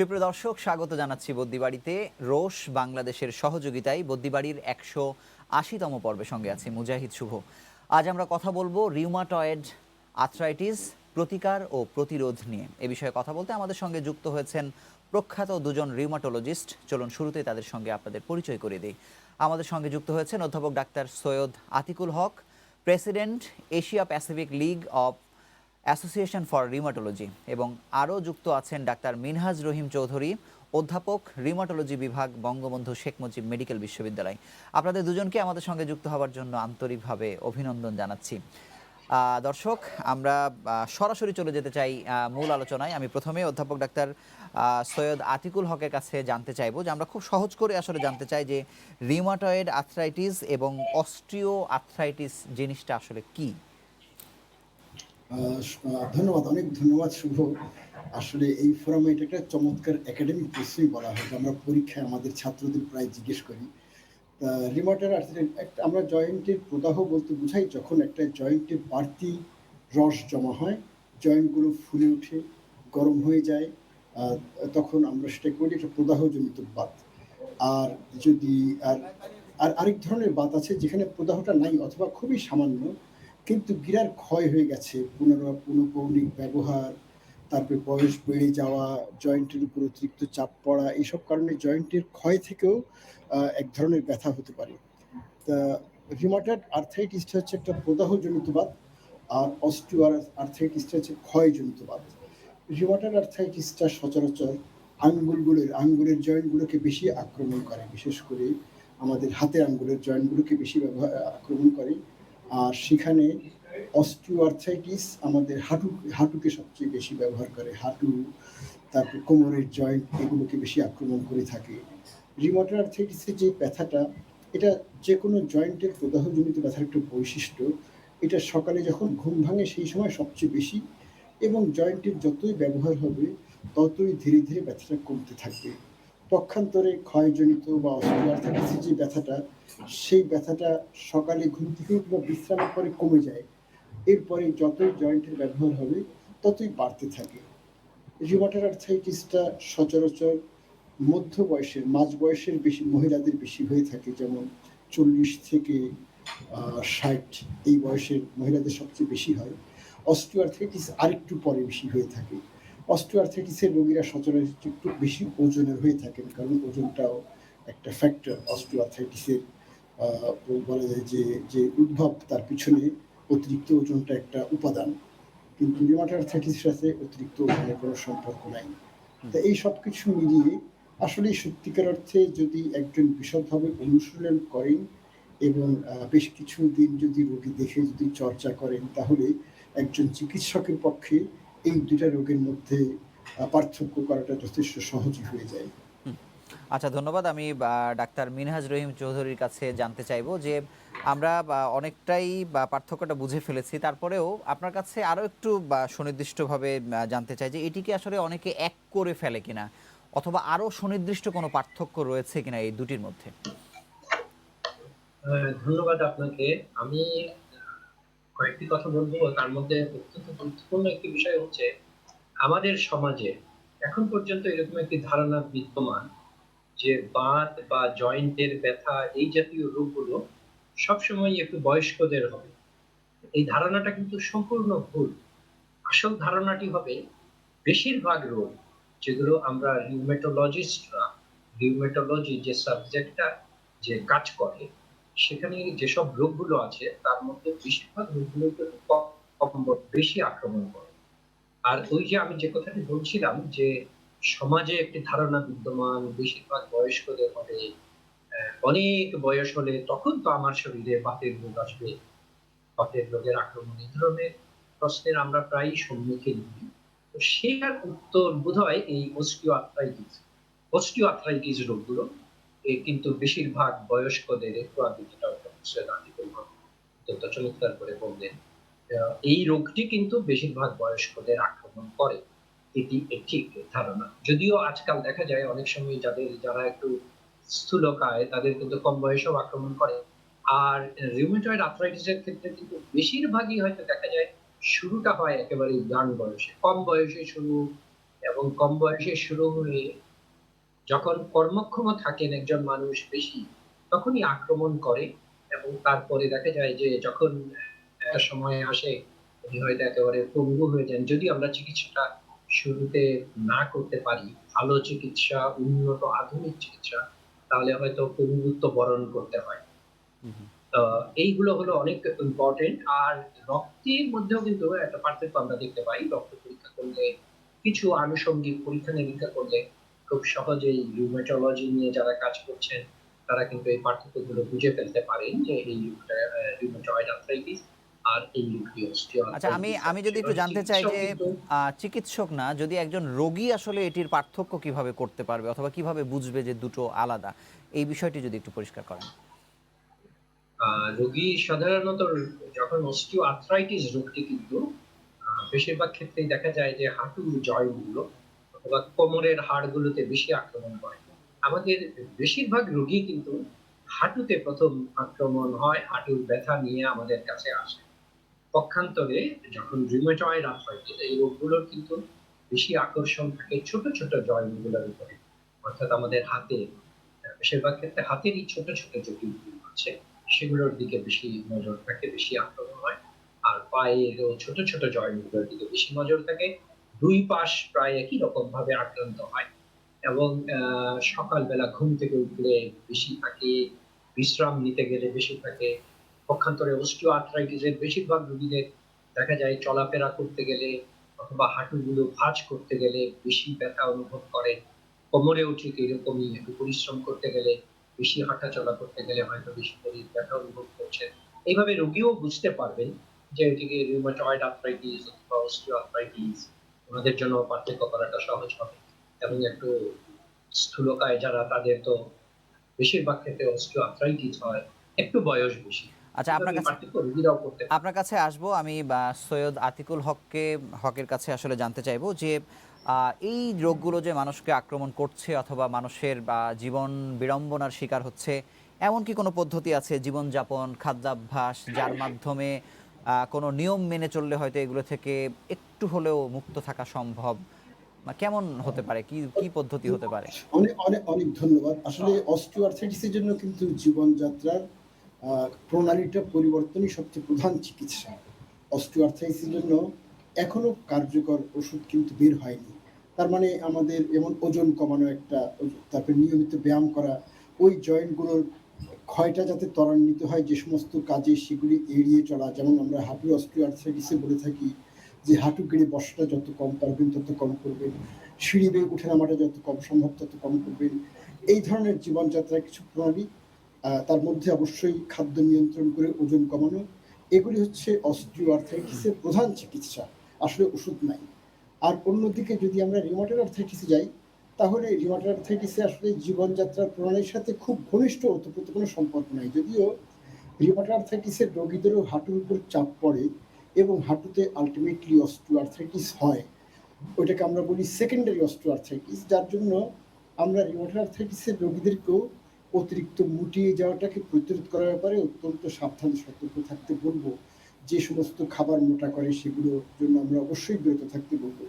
সুপ্রিয় দর্শক, স্বাগত জানাচ্ছি বদ্যিবাড়িতে। রোশ বাংলাদেশের সহযোগিতায় বদ্যিবাড়ির ১৮০তম পর্বে সঙ্গে আছি মুজাহিদ শুভ। আজ আমরা কথা বলবো রিউমাটয়েড আর্থ্রাইটিস প্রতিকার ও প্রতিরোধ নিয়ে। এ বিষয়ে কথা বলতে আমাদের সঙ্গে যুক্ত হয়েছেন প্রখ্যাত দুজন রিউমাটোলজিস্ট। চলুন শুরুতেই তাদের সঙ্গে আপনাদের পরিচয় করে দিই। আমাদের সঙ্গে যুক্ত হয়েছেন অধ্যাপক doctor Syed Atiqul Haque, president Asia Pacific league of association for rheumatology, এবং আরও যুক্ত আছেন ডাক্তার মিনহাজ রহিম চৌধুরী, অধ্যাপক রিউমাটোলজি বিভাগ, বঙ্গবন্ধু শেখ মুজিব মেডিকেল বিশ্ববিদ্যালয়। আপনাদের দুজনকে আমাদের সঙ্গে যুক্ত হওয়ার জন্য আন্তরিকভাবে অভিনন্দন জানাচ্ছি। দর্শক, আমরা সরাসরি চলে যেতে চাই মূল আলোচনায়। আমি প্রথমে অধ্যাপক ডাক্তার সৈয়দ আতিকুল হকের কাছে জানতে চাইবো যে আমরা খুব সহজ করে আসলে জানতে চাই যে রিউমাটয়েড আর্থ্রাইটিস এবং অস্টিও আর্থ্রাইটিস জিনিসটা আসলে কি। ধন্যবাদ, অনেক ধন্যবাদ শুভ। আসলে এই ফোরামে এটা একটা চমৎকার একাডেমিক প্রশ্নই বলা হয়। আমরা পরীক্ষায় আমাদের ছাত্রদের প্রায় জিজ্ঞেস করি। রিউমাটয়েড আর্থ্রাইটিস আমরা জয়েন্টের প্রদাহ বলতে বোঝাই যখন একটা জয়েন্টে বাড়তি রস জমা হয়, জয়েন্টগুলো ফুলে উঠে গরম হয়ে যায়, তখন আমরা সেটাকে বলি একটা প্রদাহজনিত বাত। আর যদি আর আরেক ধরনের বাত আছে যেখানে প্রদাহটা নাই অথবা খুবই সামান্য, কিন্তু গিরার ক্ষয় হয়ে গেছে, পুনঃপৌনিক ব্যবহার, তারপরে বয়স বেড়ে যাওয়া, জয়েন্টের উপর অতিরিক্ত চাপ পড়া, এইসব কারণে জয়েন্টের ক্ষয় থেকেও এক ধরনের ব্যথা হতে পারে। তা রিউমাটয়েড আর্থ্রাইটিসটা হচ্ছে একটা প্রদাহজনিত বাত, আর অস্টিও আর্থ্রাইটিসটা হচ্ছে ক্ষয়জনিত বাত। রিউমাটয়েড আর্থ্রাইটিসটা সচরাচর আঙ্গুলের জয়েন্টগুলোকে বেশি আক্রমণ করে, বিশেষ করে আমাদের হাতের আঙ্গুলের জয়েন্টগুলোকে বেশি আক্রমণ করে। আর সেখানে অস্টিও আর্থ্রাইটিস আমাদের হাঁটুকে সবচেয়ে বেশি ব্যবহার করে। হাঁটু, তারপর কোমরের জয়েন্ট, এগুলোকে বেশি আক্রমণ করে থাকে। রিউমাটয়েড আর্থ্রাইটিসের যে ব্যথাটা, এটা যে কোনো জয়েন্টের প্রদাহজনিত ব্যথার একটা বৈশিষ্ট্য। এটা সকালে যখন ঘুম ভাঙে সেই সময় সবচেয়ে বেশি, এবং জয়েন্টের যতই ব্যবহার হবে ততই ধীরে ধীরে ব্যথাটা কমতে থাকবে। পক্ষান্তরে ক্ষয়জনিত বা অস্টিওআর্থ্রাইটিসের যে ব্যথাটা, সেই ব্যথাটা সকালে ঘুম থেকে উঠে বা বিশ্রামের পরে কমে যায়, এরপরে যতই জয়েন্টের ব্যবহার হবে ততই বাড়তে থাকে। রিউমাটয়েড আর্থ্রাইটিসটা সচরাচর মধ্য বয়সের, মাঝ বয়সের বেশি মহিলাদের বেশি হয়ে থাকে, যেমন 40 থেকে 60 এই বয়সের মহিলাদের সবচেয়ে বেশি হয়। অস্টিওআর্থ্রাইটিস আরেকটু পরে বেশি হয়ে থাকে। অস্টিওআর্থ্রাইটিসের রোগীরা সচরাচর একটু বেশি ওজনের হয়ে থাকেন, কারণ ওজনটাও একটা ফ্যাক্টর অস্টিওআর্থ্রাইটিসের। বলা যায় যে উদ্ভব, তার পিছনে অতিরিক্ত ওজনটা একটা উপাদান, কিন্তু রিউমাটয়েড আর্থ্রাইটিসের সাথে অতিরিক্ত ওজনের কোনো সম্পর্ক নাই। তো এই সব কিছু মিলিয়ে আসলে সত্যিকার অর্থে যদি একজন বিশদভাবে অনুশীলন করেন এবং বেশ কিছুদিন যদি রোগী দেখে যদি চর্চা করেন, তাহলে একজন চিকিৎসকের পক্ষে এই দুটা রোগের মধ্যে পার্থক্য করাটা যথেষ্ট সহজই হয়ে যায়। আচ্ছা, ধন্যবাদ। আমি ডাক্তার মিনহাজ রহিম চৌধুরীর কাছে জানতে চাইবো যে আমরা অনেকটাই পার্থক্যটা বুঝে ফেলেছি, তারপরেও আপনার কাছে আরও একটু সুনির্দিষ্টভাবে জানতে চাই যে এটিকে আসলে অনেকে এক করে ফেলে কিনা, অথবা আরও সুনির্দিষ্ট কোনো পার্থক্য রয়েছে কিনা এই দুটির মধ্যে। ধন্যবাদ আপনাকে। আমি কয়েকটি কথা বলবো। তার মধ্যে অত্যন্ত গুরুত্বপূর্ণ একটি বিষয় হচ্ছে, আমাদের সমাজে এখন পর্যন্ত এরকম একটি ধারণা বিদ্যমান যে বাত বা জয়েন্টের ব্যথা এই জাতীয় রোগগুলো সবসময় একটু বয়স্কদের হবে। এই ধারণাটা কিন্তু সম্পূর্ণ ভুল। আসল ধারণাটি হবে, বেশিরভাগ রোগ যেগুলো আমরা রিউমেটোলজি যে সাবজেক্টটা যে কাজ করে, সেখানে যেসব রোগগুলো আছে তার মধ্যে বেশিরভাগ রোগগুলো কিন্তু কম বেশি আক্রমণ করে। আর ওই যে আমি যে কথাটি বলছিলাম যে সমাজে একটি ধারণা বিদ্যমান বেশিরভাগ বয়স্কদের হবে, অনেক বয়স হলে তখন তো আমার শরীরে বাতের রোগ আসবে, বাতের রোগের আক্রমণ, এই ধরনের প্রশ্নের আমরা প্রায়ই সম্মুখীন হই। তো সেটার উত্তর বোধহয় এই অস্টিও আর্থ্রাইটিস রোগগুলো কিন্তু বেশিরভাগ বয়স্কদের। একটু আগে যেটা অত্যন্ত চমৎকার করে বললেন, এই রোগটি কিন্তু বেশিরভাগ বয়স্কদের আক্রমণ করে, এটি একটি ধারণা। যদিও আজকাল দেখা যায় অনেক সময় যারা একটু স্থূলকায় তাদের কিন্তু কম বয়সেও আক্রমণ করে। আর রিউমেটয়েড আর্থ্রাইটিসের ক্ষেত্রে কিন্তু বেশিরভাগই হয়তো দেখা যায় শুরুটা হয় একেবারে ইয়াং বয়সে, কম বয়সে শুরু, এবং কম বয়সে শুরু হয়ে যখন কর্মক্ষম থাকেন একজন মানুষ বেশি, তখনই আক্রমণ করে এবং তারপরে দেখা যায় যে যখন একটা সময় আসে উনি হয়তো একেবারে পঙ্গু হয়ে যান। যদি আমরা চিকিৎসাটা শুরুতে না করতে পারি, ভালো চিকিৎসা, উন্নত আধুনিক চিকিৎসা, তাহলে হয়তো পঙ্গুত্ব বরণ করতে হয়। হুম, হুম। আ এইগুলো হলো অনেক ইম্পোর্টেন্ট। আর রক্তের মধ্যেও কিন্তু একটা পার্থক্য আমরা দেখতে পাই। রক্ত পরীক্ষা করলে, কিছু আনুষঙ্গিক পরীক্ষা-নিরীক্ষা করলে খুব সহজেই রিউমেটোলজি নিয়ে যারা কাজ করছেন, তারা কিন্তু এই পার্থক্যগুলো বুঝে ফেলতে পারেন যে এই রিউমেটয়েড আর্থ্রাইটিস আর এই অস্টিও আচ্ছা, আমি আর্থ্রাইটিস আমি যদি একটু এবং জানতে চাই চিকিৎসক যে কিন্তু চিকিৎসক না, যদি একজন রোগী আসলে এটির পার্থক্য কিভাবে করতে পারবে অথবা কিভাবে বুঝবে যে দুটো আলাদা? এই বিষয়টি যদি একটু পরিষ্কার করেন। আ রোগী সাধারণত যখন অস্টিও আর্থ্রাইটিস রোগটি কিন্তু বেশিরভাগ ক্ষেত্রেই দেখা যায় যে হাঁটুর জয়েন্ট গুলো অথবা কোমরের হাড়গুলোতে বেশি আক্রমণ করে। আমাদের বেশিরভাগ রোগী কিন্তু হাঁটুতে ১ম আক্রমণ হয়, হাঁটুর ব্যথা নিয়ে আমাদের কাছে আসে। পক্ষান্তরে যখন রিউমেটয়েড আর্থ্রাইটিস এই রোগগুলোর কিন্তু বেশি আকর্ষণ থাকে ছোট, ছোট জয়েন্ট গুলোর উপরে। অর্থাৎ আমাদের হাতে বেশিরভাগ ক্ষেত্রে হাতেরই ছোট, ছোট যে টিউবগুলো আছে সেগুলোর দিকে বেশি নজর থাকে, বেশি আক্রমণ হয়। আর পায়েরও ছোট, ছোট জয়েন্ট গুলোর দিকে বেশি নজর থাকে। ২ পাশ প্রায় একই রকমভাবে আক্রান্ত হয় এবং সকালবেলা ঘুম থেকে উঠলে বেশি থাকে, বিশ্রাম নিতে গেলে বেশি থাকে। পক্ষান্তরে অস্টিও আর্থ্রাইটিস এর বেশিরভাগ রোগীদের দেখা যায় চলাফেরা করতে গেলে অথবা হাঁটুগুলো ভাঁজ করতে গেলে বেশি ব্যথা অনুভব করেন। কোমরেও ঠিক এরকমই একটু পরিশ্রম করতে গেলে, বেশি হাঁটাচলা করতে গেলে হয়তো বেশি শরীর ব্যথা অনুভব করছেন। এইভাবে রোগীও বুঝতে পারবেন যে এটিকে রিউমেটয়েড আর্থ্রাইটিস অথবা অস্টিও আর্থ্রাইটিস, ওনাদের জন্য পার্থক্য করাটা সহজ হবে। এবং একটু স্থূলকায় যারা তাদের তো বেশিরভাগ ক্ষেত্রে অস্টিও আর্থ্রাইটিস হয়, একটু বয়স বেশি। আচ্ছা, এইভাবে পার্থক্য রোগীরাও করতে পারে। আপনার কাছে আসবো আমি সৈয়দ আতিকুল হকের কাছে আসলে জানতে চাইবো যে এই রোগগুলো যে মানুষকে আক্রমণ করছে অথবা মানুষের জীবন বিড়ম্বনার শিকার হচ্ছে, এমন কি কোনো পদ্ধতি আছে জীবনযাপন, খাদ্যাভ্যাস, যার মাধ্যমে কোনো নিয়ম মেনে চললে হয়তো এগুলো থেকে একটু হলেও মুক্ত থাকা সম্ভব? কেমন হতে পারে? কি কি পদ্ধতি হতে পারে? অনেক ধন্যবাদ। আসলে অস্টিওআর্থ্রাইটিস এর জন্য কিন্তু জীবনযাত্রার প্রণালীটা পরিবর্তনই সবচেয়ে প্রধান চিকিৎসা। অস্টিওআর্থ্রাইটিস এর জন্য এখনো কার্যকর ওষুধ কিন্তু বের হয়নি। তার মানে আমাদের যেমন ওজন কমানো একটা, তারপরে নিয়মিত ব্যায়াম করা, ওই জয়েন্ট গুলোর ক্ষয়টা যাতে ত্বরান্বিত হয় যে সমস্ত কাজে সেগুলি এড়িয়ে চলা। যেমন আমরা হাঁটুর অস্টিওআর্থ্রাইটিস এ বলে থাকি যে হাঁটু গেড়ে বসাটা যত কম পারবেন তত কম করবেন। সিঁড়ি বেয়ে উঠে নামাটা যত কম সম্ভব তত কম করবেন। এই ধরনের জীবনযাত্রার কিছু প্রণালী, তার মধ্যে অবশ্যই খাদ্য নিয়ন্ত্রণ করে ওজন কমানো। এগুলি হচ্ছে অস্টিওআর্থ্রাইটিসের প্রধান চিকিৎসা। আসলে ওষুধ নাই। আর অন্যদিকে যদি আমরা রিউমাটয়েড আর্থ্রাইটিসে যাই, তাহলে রিউমাটয়েড আর্থ্রাইটিসে আসলে জীবনযাত্রার প্রণালীর সাথে খুব ঘনিষ্ঠ ওতপ্রোত কোনো সম্পর্ক নাই। যদিও রিউমাটয়েড আর্থ্রাইটিসের রোগীদেরও হাঁটুর উপর চাপ পড়ে এবং হাঁটুতে আল্টিমেটলি অস্টিওআর্থ্রাইটিস হয়। ওইটাকে আমরা বলি সেকেন্ডারি অস্টিওআর্থ্রাইটিস, যার জন্য আমরা রিউমাটয়েড আর্থ্রাইটিসের রোগীদেরকেও অতিরিক্ত মুটিয়ে যাওয়াটাকে প্রতিরোধ করার ব্যাপারে অত্যন্ত সাবধান সতর্ক থাকতে বলব। যে সমস্ত খাবার মোটা করে সেগুলোর জন্য আমরা অবশ্যই বিরত থাকতে বলব।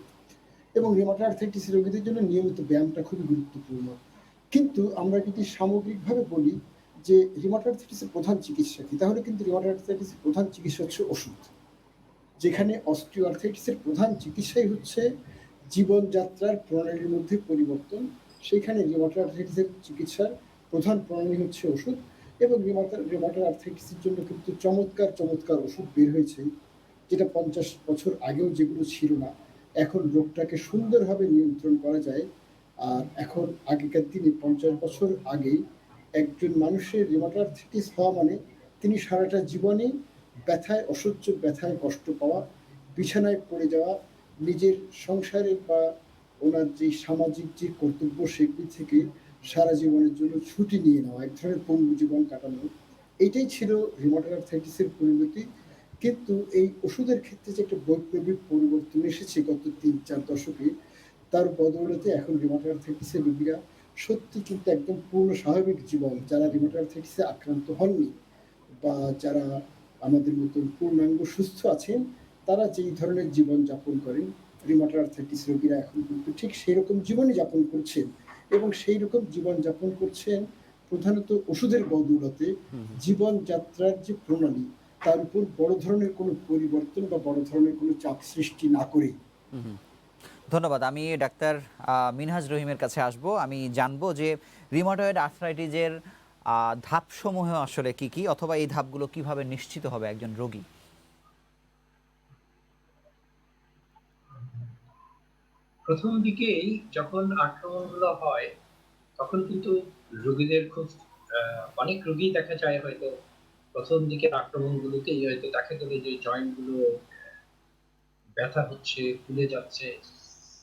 এবং রিউমাটয়েড আর্থ্রাইটিস রোগীদের জন্য নিয়মিত ব্যায়ামটা খুবই গুরুত্বপূর্ণ। কিন্তু আমরা যদি সামগ্রিকভাবে বলি যে রিউমাটয়েড আর্থ্রাইটিসের প্রধান চিকিৎসা কি? তাহলে কিন্তু রিউমাটয়েড আর্থ্রাইটিসের প্রধান চিকিৎসা হচ্ছে ওষুধ। যেখানে অস্টিওআর্থ্রাইটিসের প্রধান চিকিৎসাই হচ্ছে জীবনযাত্রার প্রণালীর মধ্যে পরিবর্তন। সেখানে রিউমাটয়েড আর্থ্রাইটিসের চিকিৎসার প্রধান প্রণালী হচ্ছে ওষুধ। এবং রিউমাটয়েড আর্থ্রাইটিসের জন্য কিন্তু চমৎকার ওষুধ বের হয়েছে, যেটা ৫০ বছর আগেও যেগুলো ছিল না। এখন রোগটাকে সুন্দরভাবে নিয়ন্ত্রণ করা যায়। আর এখন আগেকার দিনে ৫০ বছর আগেই একজন মানুষের রিউমাটয়েড আর্থ্রাইটিস হওয়া মানে তিনি সারাটা জীবনেই ব্যথায়, অসহ্য ব্যথায় কষ্ট পাওয়া, বিছানায় পড়ে যাওয়া, নিজের সংসারের বা ওনার যে সামাজিক যে কর্তব্য সেগুলি থেকে সারা জীবনের জন্য ছুটি নিয়ে নেওয়া, এক ধরনের পঙ্গু জীবন কাটানো। এইটাই ছিল রিউমাটয়েড আর্থ্রাইটিসের পরিণতি। কিন্তু এই ওষুধের ক্ষেত্রে যে একটা বৈপ্লবিক পরিবর্তন এসেছে গত ৩-৪ দশকে, তার বদৌলতে এখন রিউমাটয়েড আর্থ্রাইটিসের রোগীরা সত্যি কিন্তু একদম পূর্ণ স্বাভাবিক জীবন, যারা রিউমাটয়েড আর্থ্রাইটিসে আক্রান্ত হননি বা যারা আমাদের মতন পূর্ণাঙ্গ সুস্থ আছেন, তারা যেই ধরনের জীবন যাপন করেন রিউমাটয়েড আর্থ্রাইটিস রোগীরা এখন কিন্তু ঠিক সেরকম জীবনই যাপন করছেন এবং সেই রকম জীবন যাপন করছেন প্রধানত ওষুধের বদৌলতে। জীবনযাত্রার যে প্রণালী তার উপর বড় ধরনের কোনো পরিবর্তন বা বড় ধরনের কোনো চাপ সৃষ্টি না করেই। ধন্যবাদ। আমি ডাক্তার মিনহাজ রহিমের কাছে আসব। আমি জানবো যে রিউমাটয়েড আর্থ্রাইটিসের ধাপসমূহ আসলে কি কি, অথবা এই ধাপগুলো কিভাবে নিশ্চিত হবে একজন রোগী? প্রথম দিকেই যখন আক্রমণগুলো হয় তখন কিন্তু রোগীদের খুব অনেক রোগী দেখা যায় হয়তো প্রথম দিকের আক্রমণগুলোতেই হয়তো দেখা গেল যে জয়েন্ট গুলো ব্যথা হচ্ছে, ফুলে যাচ্ছে।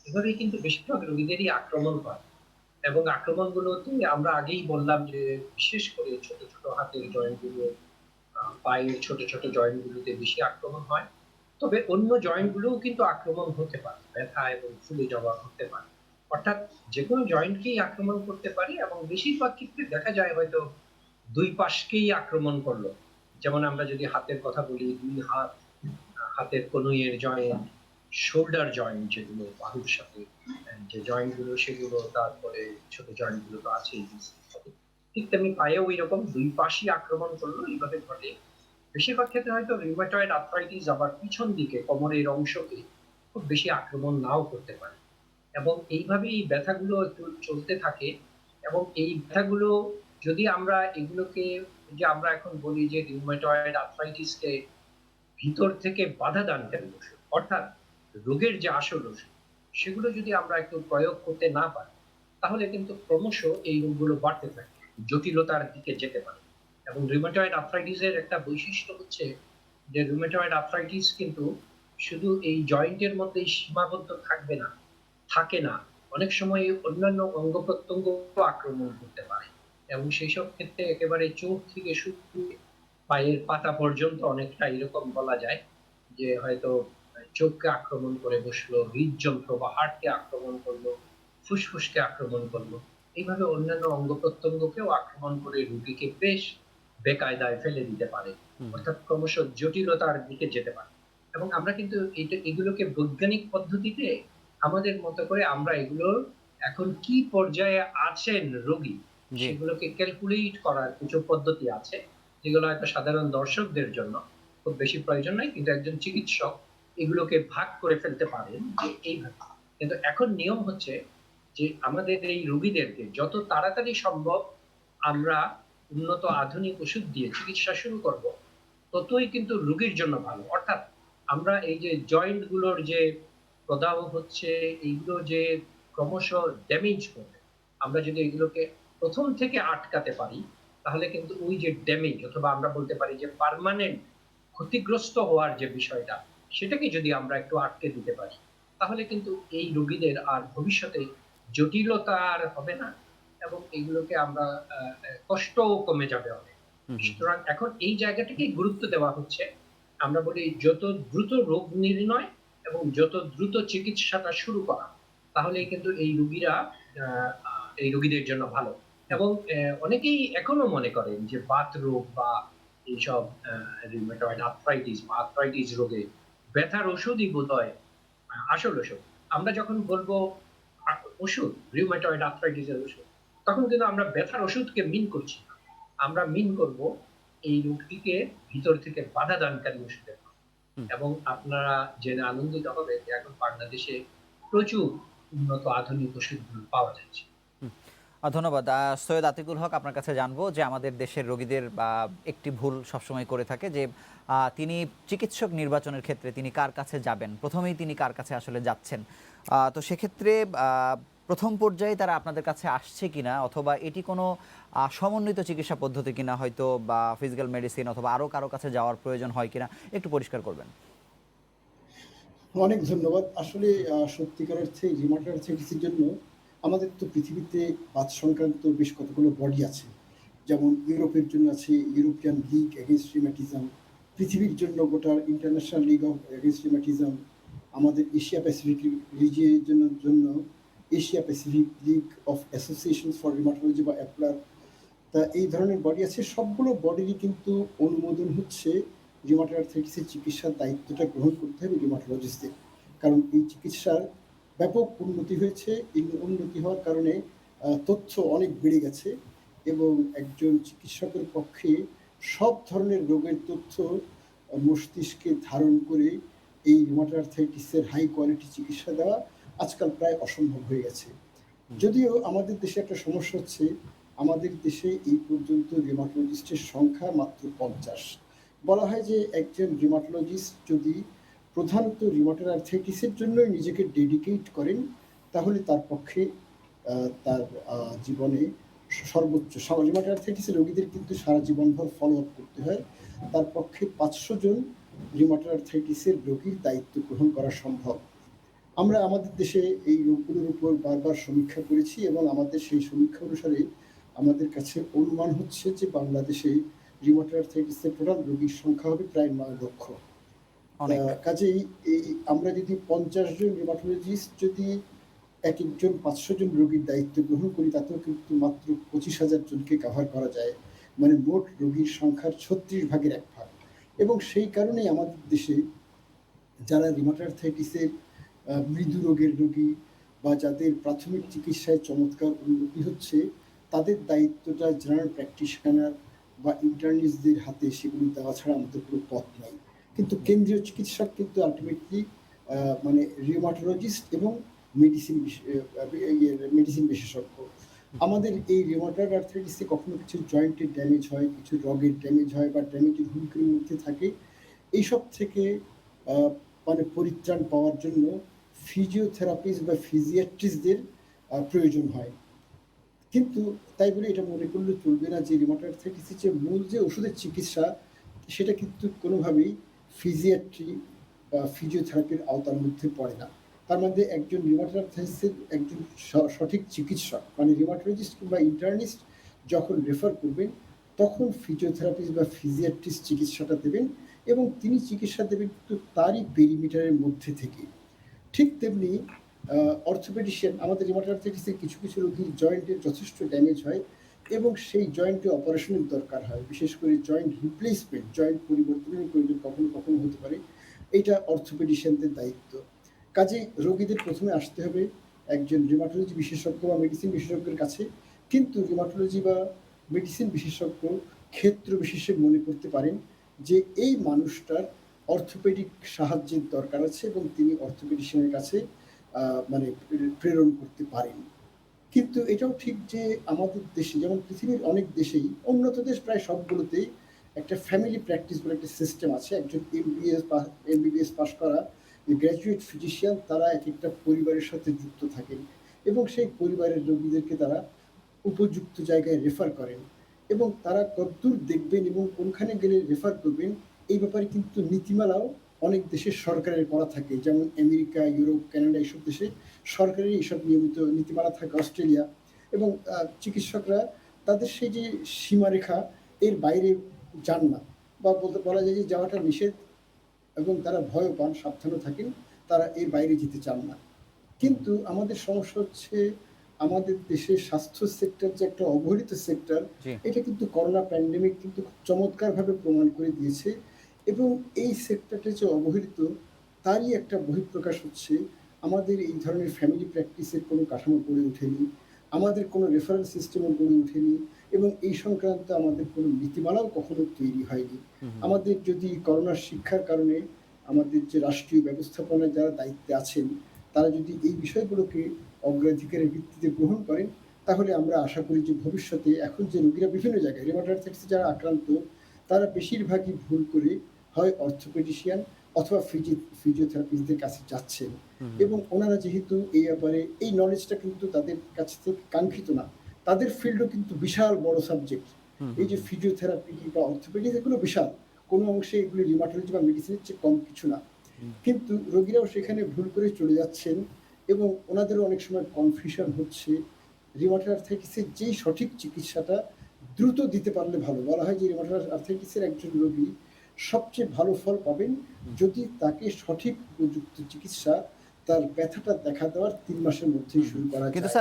এভাবেই কিন্তু বেশিরভাগ রোগীদেরই আক্রমণ হয় এবং আক্রমণগুলোতে আমরা আগেই বললাম যে বিশেষ করে ছোট ছোট হাতের জয়েন্ট গুলো, পায়ের ছোট ছোট জয়েন্ট গুলোতে বেশি আক্রমণ হয়। তবে অন্য জয়েন্ট গুলোও কিন্তু আক্রমণ হতে পারে, ব্যথা এবং ফুলে যাওয়া হতে পারে। অর্থাৎ যেকোনো জয়েন্টকেই আক্রমণ করতে পারে এবং বেশিরভাগ ক্ষেত্রে দেখা যায় হয়তো দুই পাশকেই আক্রমণ করলো। যেমন আমরা যদি হাতের কথা বলি, দুই হাত, হাতের কনুইয়ের জয়েন্ট, শোল্ডার জয়েন্ট যেগুলো বাহুর সাথে যে জয়েন্ট গুলো সেগুলো, তারপরে ছোট জয়েন্ট গুলো তো আছেই। ঠিক তেমনি পায়েও এরকম দুই পাশই আক্রমণ করলো, এইভাবে ঘটে। বেশিরভাগ ক্ষেত্রে হয়তো রিউমাটয়েড আর্থ্রাইটিস আবার পিছন দিকে কোমরের অংশকে খুব বেশি আক্রমণ নাও করতে পারে এবং এইভাবেই এই ব্যথাগুলো একটু চলতে থাকে। এবং এই ব্যথাগুলো যদি আমরা এগুলোকে, যে আমরা এখন বলি যে রিউমাটয়েড আর্থ্রাইটিসকে ভিতর থেকে বাধা দানকারী ওষুধ, অর্থাৎ রোগের যে আসল ওষুধ সেগুলো যদি আমরা একটু প্রয়োগ করতে না পারি তাহলে কিন্তু ক্রমশ এই রোগগুলো বাড়তে থাকে, জটিলতার দিকে যেতে পারে। এবং রিউমাটয়েড আর্থ্রাইটিসের একটা বৈশিষ্ট্য হচ্ছে যে রিউমাটয়েড আর্থ্রাইটিস কিন্তু শুধু এই জয়েন্টের মধ্যেই সীমাবদ্ধ থাকবে না, থাকে না, অনেক সময় অন্যান্য অঙ্গ প্রত্যঙ্গ আক্রমণ করতে পারে এবং সেই সব ক্ষেত্রে একেবারে চোখ থেকে শুরু করে পায়ের পাতা পর্যন্ত অনেকটা এরকম বলা যায় যে হয়তো চোখকে আক্রমণ করে বসলো, হৃদযন্ত্র বা হার্টকে আক্রমণ করলো, ফুসফুসকে আক্রমণ করলো। এইভাবে অন্যান্য অঙ্গ প্রত্যঙ্গকেও আক্রমণ করে রোগীকে বেশ বেকায়দায় ফেলে দিতে পারে, অর্থাৎ ক্রমশ জটিলতার দিকে যেতে পারে। এবং আমরা কিন্তু এগুলোকে বৈজ্ঞানিক পদ্ধতিতে আমাদের মতো করে আমরা এগুলোর এখন কি পর্যায়ে আছেন রোগী জি। সেগুলোকে ক্যালকুলেট করার কিছু পদ্ধতি আছে, যেগুলো হয়তো সাধারণ দর্শকদের জন্য খুব বেশি প্রয়োজন নাই, কিন্তু একজন চিকিৎসক এগুলোকে ভাগ করে ফেলতে পারেন যে এইভাবে। কিন্তু এখন নিয়ম হচ্ছে যে আমাদের এই রোগীদেরকে যত তাড়াতাড়ি সম্ভব আমরা উন্নত আধুনিক ওষুধ দিয়ে চিকিৎসা শুরু করব, ততই কিন্তু রোগীর জন্য ভালো। অর্থাৎ আমরা এই যে জয়েন্ট গুলোর যে প্রদাহ হচ্ছে, এইগুলো যে ক্রমশ ড্যামেজ করবে, আমরা যদি এগুলোকে প্রথম থেকে আটকাতে পারি তাহলে কিন্তু ওই যে ড্যামেজ, অথবা আমরা বলতে পারি যে পার্মানেন্ট ক্ষতিগ্রস্ত হওয়ার যে বিষয়টা, সেটাকে যদি আমরা একটু আটকে দিতে পারি তাহলে কিন্তু এই রোগীদের আর ভবিষ্যতে জটিলতা আর হবে না এবং এগুলোকে আমরা কষ্টও কমে যাবে অনেক। সুতরাং এখন এই জায়গাটাকেই গুরুত্ব দেওয়া হচ্ছে। আমরা বলি যত দ্রুত রোগ নির্ণয় এবং যত দ্রুত চিকিৎসাটা শুরু করা, তাহলেই কিন্তু এই রোগীরা এই রোগীদের জন্য ভালো। এবং অনেকেই এখনো মনে করেন যে বাত রোগ বা এইসব রিউমাটয়েড আর্থ্রাইটিস বা আর্থ্রাইটিস রোগে ব্যথার ওষুধই বোধহয় আসল ওষুধ। আমরা যখন বলবো ওষুধ, রিউমাটয়েড আর্থ্রাইটিসের ওষুধ, তখন কিন্তু আমরা ব্যথার ওষুধকে মিন করছি না। আমরা মিন করব এই রোগটিকে ভিতর থেকে বাধা দানকারী ওষুধের। এবং আপনারা জেনে আনন্দিত হবেন যে এখন বাংলাদেশে প্রচুর উন্নত আধুনিক ওষুধগুলো পাওয়া যাচ্ছে। ধন্যবাদ। সৈয়দ আতিকুল হক, আপনার কাছে জানবো যে আমাদের দেশের রোগীদের একটি ভুল সবসময় করে থাকে যে তিনি চিকিৎসক নির্বাচনের ক্ষেত্রে তিনি কার কাছে যাবেন, প্রথমেই তিনি কার কাছে আসলে যাচ্ছেন। তো সেক্ষেত্রে প্রথম পর্যায়ে তারা আপনাদের কাছে আসছে কিনা, অথবা এটি কোনো সমন্বিত চিকিৎসা পদ্ধতি কিনা, হয়তো বা ফিজিক্যাল মেডিসিন অথবা আরও কারো কাছে যাওয়ার প্রয়োজন হয় কিনা, একটু পরিষ্কার করবেন। অনেক ধন্যবাদ। আসলে সত্যিকার অর্থে রিউমাটয়েড আর্থ্রাইটিসের জন্য আমাদের তো পৃথিবীতে বাত সংক্রান্ত বেশ কতগুলো বডি আছে। যেমন ইউরোপের জন্য আছে ইউরোপিয়ান লিগ এগেইনস্ট রিউমাটিজম, পৃথিবীর জন্য গোটা ইন্টারন্যাশনাল লিগ অফ এগেইনস্ট রিউমাটিজম, আমাদের এশিয়া প্যাসিফিক রিজিয়নের জন্য Asia Pacific league of association for rheumatology বা অ্যাপলার। তা এই ধরনের বডি আছে, সবগুলো বডিরই কিন্তু অনুমোদন হচ্ছে রিউমাটয়েড আর্থ্রাইটিসের চিকিৎসার দায়িত্বটা গ্রহণ করতে হবে রিউমাটোলজিস্টদের। কারণ এই চিকিৎসার ব্যাপক উন্নতি হয়েছে। এই উন্নতি হওয়ার কারণে তথ্য অনেক বেড়ে গেছে এবং একজন চিকিৎসকের পক্ষে সব ধরনের রোগের তথ্য মস্তিষ্কে ধারণ করে এই রিউমাটয়েড আর্থ্রাইটিসের হাই কোয়ালিটি চিকিৎসা দেওয়া আজকাল প্রায় অসম্ভব হয়ে গেছে। যদিও আমাদের দেশে একটা সমস্যা হচ্ছে, আমাদের দেশে এই পর্যন্ত রিউমাটোলজিস্টের সংখ্যা মাত্র ৫০। বলা হয় যে একজন রিউমাটোলজিস্ট যদি প্রধানত রিউমাটয়েড আর্থ্রাইটিসের জন্যই নিজেকে ডেডিকেট করেন, তাহলে তার পক্ষে তার জীবনে সর্বোচ্চ রিউমাটয়েড আর্থ্রাইটিসের রোগীদের কিন্তু সারা জীবনভর ফলো আপ করতে হয়। তার পক্ষে ৫০০ জন রিউমাটয়েড আর্থ্রাইটিসের রোগীর দায়িত্ব গ্রহণ করা সম্ভব। আমরা আমাদের দেশে এই রোগগুলোর উপর বারবার সমীক্ষা করেছি এবং আমাদের সেই সমীক্ষা অনুসারে আমাদের কাছে অনুমান হচ্ছে যে বাংলাদেশে রিউমাটয়েড আর্থ্রাইটিসের টোটাল রোগীর সংখ্যা হবে প্রায় ৯ লক্ষ। অনেক। কাজেই এই আমরা যদি ৫০ জন রিউমাটোলজিস্ট যদি একেকজন ৫০০ জন রোগীর দায়িত্ব গ্রহণ করি, তাতেও কিন্তু মাত্র ২৫,০০০ জনকে কভার করা যায়। মানে মোট রোগীর সংখ্যার ৩৬ ভাগের ১ ভাগ। এবং সেই কারণেই আমাদের দেশে যারা রিউমাটয়েড আর্থ্রাইটিসের মৃদু রোগের রোগী বা যাদের প্রাথমিক চিকিৎসায় চমৎকার উন্নতি হচ্ছে, তাদের দায়িত্বটা জেনারেল প্র্যাকটিশনার বা ইন্টার্নিস্টদের হাতে সেগুলো দেওয়া ছাড়া আমাদের কোনো পথ নাই। কিন্তু কেন্দ্রীয় চিকিৎসক কিন্তু আল্টিমেটলি মানে রিউমাটোলজিস্ট এবং মেডিসিন বিশেষজ্ঞ। আমাদের এই রিউমাটয়েড আর্থ্রাইটিসে কখনো কিছু জয়েন্টের ড্যামেজ হয়, কিছু রগের ড্যামেজ হয় বা ড্যামেজের হুমকির মধ্যে থাকে। এইসব থেকে মানে পরিত্রাণ পাওয়ার জন্য ফিজিওথেরাপিস্ট বা ফিজিয়াট্রিস্টদের প্রয়োজন হয়। কিন্তু তাই বলে এটা মনে করলে চলবে না যে রিউমাটয়েড আর্থ্রাইটিসের যে মূল যে ওষুধের চিকিৎসা, সেটা কিন্তু কোনোভাবেই ফিজিয়াট্রি বা ফিজিওথেরাপির আওতার মধ্যে পড়ে না। তার মধ্যে একজন রিউমাটয়েড আর্থ্রাইটিসের একজন সঠিক চিকিৎসক মানে রিউমাটোলজিস্ট কিংবা ইন্টার্নিস্ট যখন রেফার করবেন, তখন ফিজিওথেরাপিস্ট বা ফিজিয়াট্রিস্ট চিকিৎসাটা দেবেন এবং তিনি চিকিৎসা দেবেন কিন্তু তারই পেরিমিটারের মধ্যে থেকে। ঠিক তেমনি অর্থোপেডিশিয়ান আমাদের রিউমাটয়েড আর্থ্রাইটিসের কিছু রোগীর জয়েন্টের যথেষ্ট ড্যামেজ হয় এবং সেই জয়েন্টে অপারেশনের দরকার হয়। বিশেষ করে জয়েন্ট রিপ্লেসমেন্ট, জয়েন্ট পরিবর্তনের প্রয়োজন কখনো হতে পারে। এইটা অর্থোপেডিশিয়ানদের দায়িত্ব। কাজেই রোগীদের প্রথমে আসতে হবে একজন রিউমাটোলজি বিশেষজ্ঞ বা মেডিসিন বিশেষজ্ঞের কাছে। কিন্তু রিউমাটোলজি বা মেডিসিন বিশেষজ্ঞ ক্ষেত্র বিশেষে মনে করতে পারেন যে এই মানুষটার অর্থোপেডিক সাহায্যের দরকার আছে এবং তিনি অর্থোপেডিশিয়ানের কাছে মানে প্রেরণ করতে পারেন। কিন্তু এটাও ঠিক যে আমাদের দেশে যেমন পৃথিবীর অনেক দেশেই, উন্নত দেশ প্রায় সবগুলোতেই একটা ফ্যামিলি প্র্যাকটিস বলে একটা সিস্টেম আছে। একজন এমবিবিএস পাস করা গ্র্যাজুয়েট ফিজিশিয়ান তারা একেকটা পরিবারের সাথে যুক্ত থাকেন এবং সেই পরিবারের রোগীদেরকে তারা উপযুক্ত জায়গায় রেফার করেন এবং তারা কতদূর দেখবেন এবং কোনখানে গেলে রেফার করবেন, এই ব্যাপারে কিন্তু নীতিমালাও অনেক দেশের সরকারের করা থাকে। যেমন আমেরিকা, ইউরোপ, কানাডা এইসব দেশে সরকারের এইসব নিয়মিত নীতিমালা থাকে, অস্ট্রেলিয়া। এবং চিকিৎসকরা তাদের সেই যে সীমারেখা এর বাইরে যান না বা বলা যায় যে যাওয়াটা নিষেধ এবং তারা ভয়ও পান, সাবধানও থাকেন, তারা এর বাইরে যেতে চান না। কিন্তু আমাদের সমস্যা হচ্ছে আমাদের দেশের স্বাস্থ্য সেক্টর যে একটা অবহেলিত সেক্টর, জি। এটা কিন্তু করোনা প্যান্ডেমিক কিন্তু খুব চমৎকারভাবে প্রমাণ করে দিয়েছে এবং এই সেক্টরটা যে অবহেলিত তারই একটা বহিঃপ্রকাশ হচ্ছে আমাদের এই ধরনের ফ্যামিলি প্র্যাকটিসের কোনো কাঠামো গড়ে ওঠেনি, আমাদের কোনো রেফারেল সিস্টেমও গড়ে ওঠেনি এবং এই সংক্রান্ত আমাদের কোনো নীতিমালাও কখনো তৈরি হয়নি। আমাদের যদি করোনার শিক্ষার কারণে আমাদের যে রাষ্ট্রীয় ব্যবস্থাপনায় যারা দায়িত্বে আছেন, তারা যদি এই বিষয়গুলোকে অগ্রাধিকারের ভিত্তিতে গ্রহণ করেন, তাহলে আমরা আশা করি যে ভবিষ্যতে এখন যে রোগীরা বিভিন্ন জায়গায় রিউমাটয়েড আর্থ্রাইটিসে যারা আক্রান্ত, তারা বেশিরভাগই ভুল করে হয় অর্থোপেডিশিয়ান অথবা ফিজিওথেরাপিস্টদের কাছে যাচ্ছেন এবং ওনারা যেহেতু এই ব্যাপারে এই নলেজটা কিন্তু তাদের কাছ থেকে কাঙ্ক্ষিত না। তাদের ফিল্ডও কিন্তু বিশাল বড় সাবজেক্ট। এই যে ফিজিওথেরাপি বা অর্থোপেডিক্স এগুলো বিশাল। কোনো অংশে এগুলো রিউমাটোলজি বা মেডিসিনের চেয়ে কম কিছু না। কিন্তু রোগীরাও সেখানে ভুল করে চলে যাচ্ছেন এবং ওনাদেরও অনেক সময় কনফিউশন হচ্ছে। রিউমাটয়েড আর্থ্রাইটিসের যেই সঠিক চিকিৎসাটা দ্রুত দিতে পারলে ভালো। বলা হয় যে রিউমাটয়েড আর্থ্রাইটিসের একজন রোগী সবচেয়ে ভালো ফল পাবেন যদি তাকে সঠিক উপযুক্ত চিকিৎসা তার ব্যথাটা দেখা দেওয়ার ৩ মাসের মধ্যেই শুরু করা যায়। কিন্তু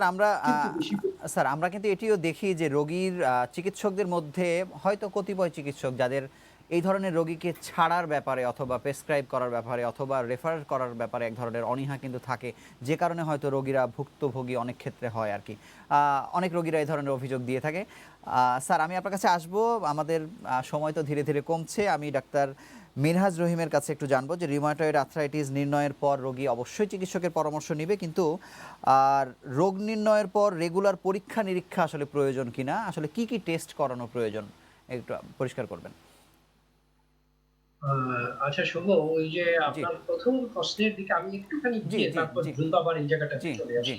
স্যার আমরা কিন্তু এটিও দেখি যে রোগীর চিকিৎসকদের মধ্যে হয়তো কতিপয় চিকিৎসক যাদের এই ধরনের রোগীকে ছাড়ার ব্যাপারে অথবা প্রেসক্রাইব করার ব্যাপারে অথবা রেফার করার ব্যাপারে এক ধরনের অনীহা কিন্তু থাকে, যে কারণে হয়তো রোগীরা ভুক্তভোগী অনেক ক্ষেত্রে হয় আর কি। অনেক রোগীরা এই ধরনের অভিযোগ দিয়ে থাকে। স্যার, আমি আপনার কাছে আসবো, আমাদের সময় তো ধীরে ধীরে কমছে। আমি ডাক্তার মিনহাজ রহিমের কাছে একটু জানবো যে রিউমাটয়েড আর্থ্রাইটিস নির্ণয়ের পর রোগী অবশ্যই চিকিৎসকের পরামর্শ নেবে, কিন্তু আর রোগ নির্ণয়ের পর রেগুলার পরীক্ষা নিরীক্ষা আসলে প্রয়োজন কিনা, আসলে কি কি টেস্ট করানো প্রয়োজন, একটু পরিষ্কার করবেন। আচ্ছা শুভ, ওই যে জি আপনার প্রথম প্রশ্নের দিকে আমি একটুখানি জি গিয়ে জি তারপর জি দ্রুত আবার এই জায়গাটাতে জি চলে জি আসি।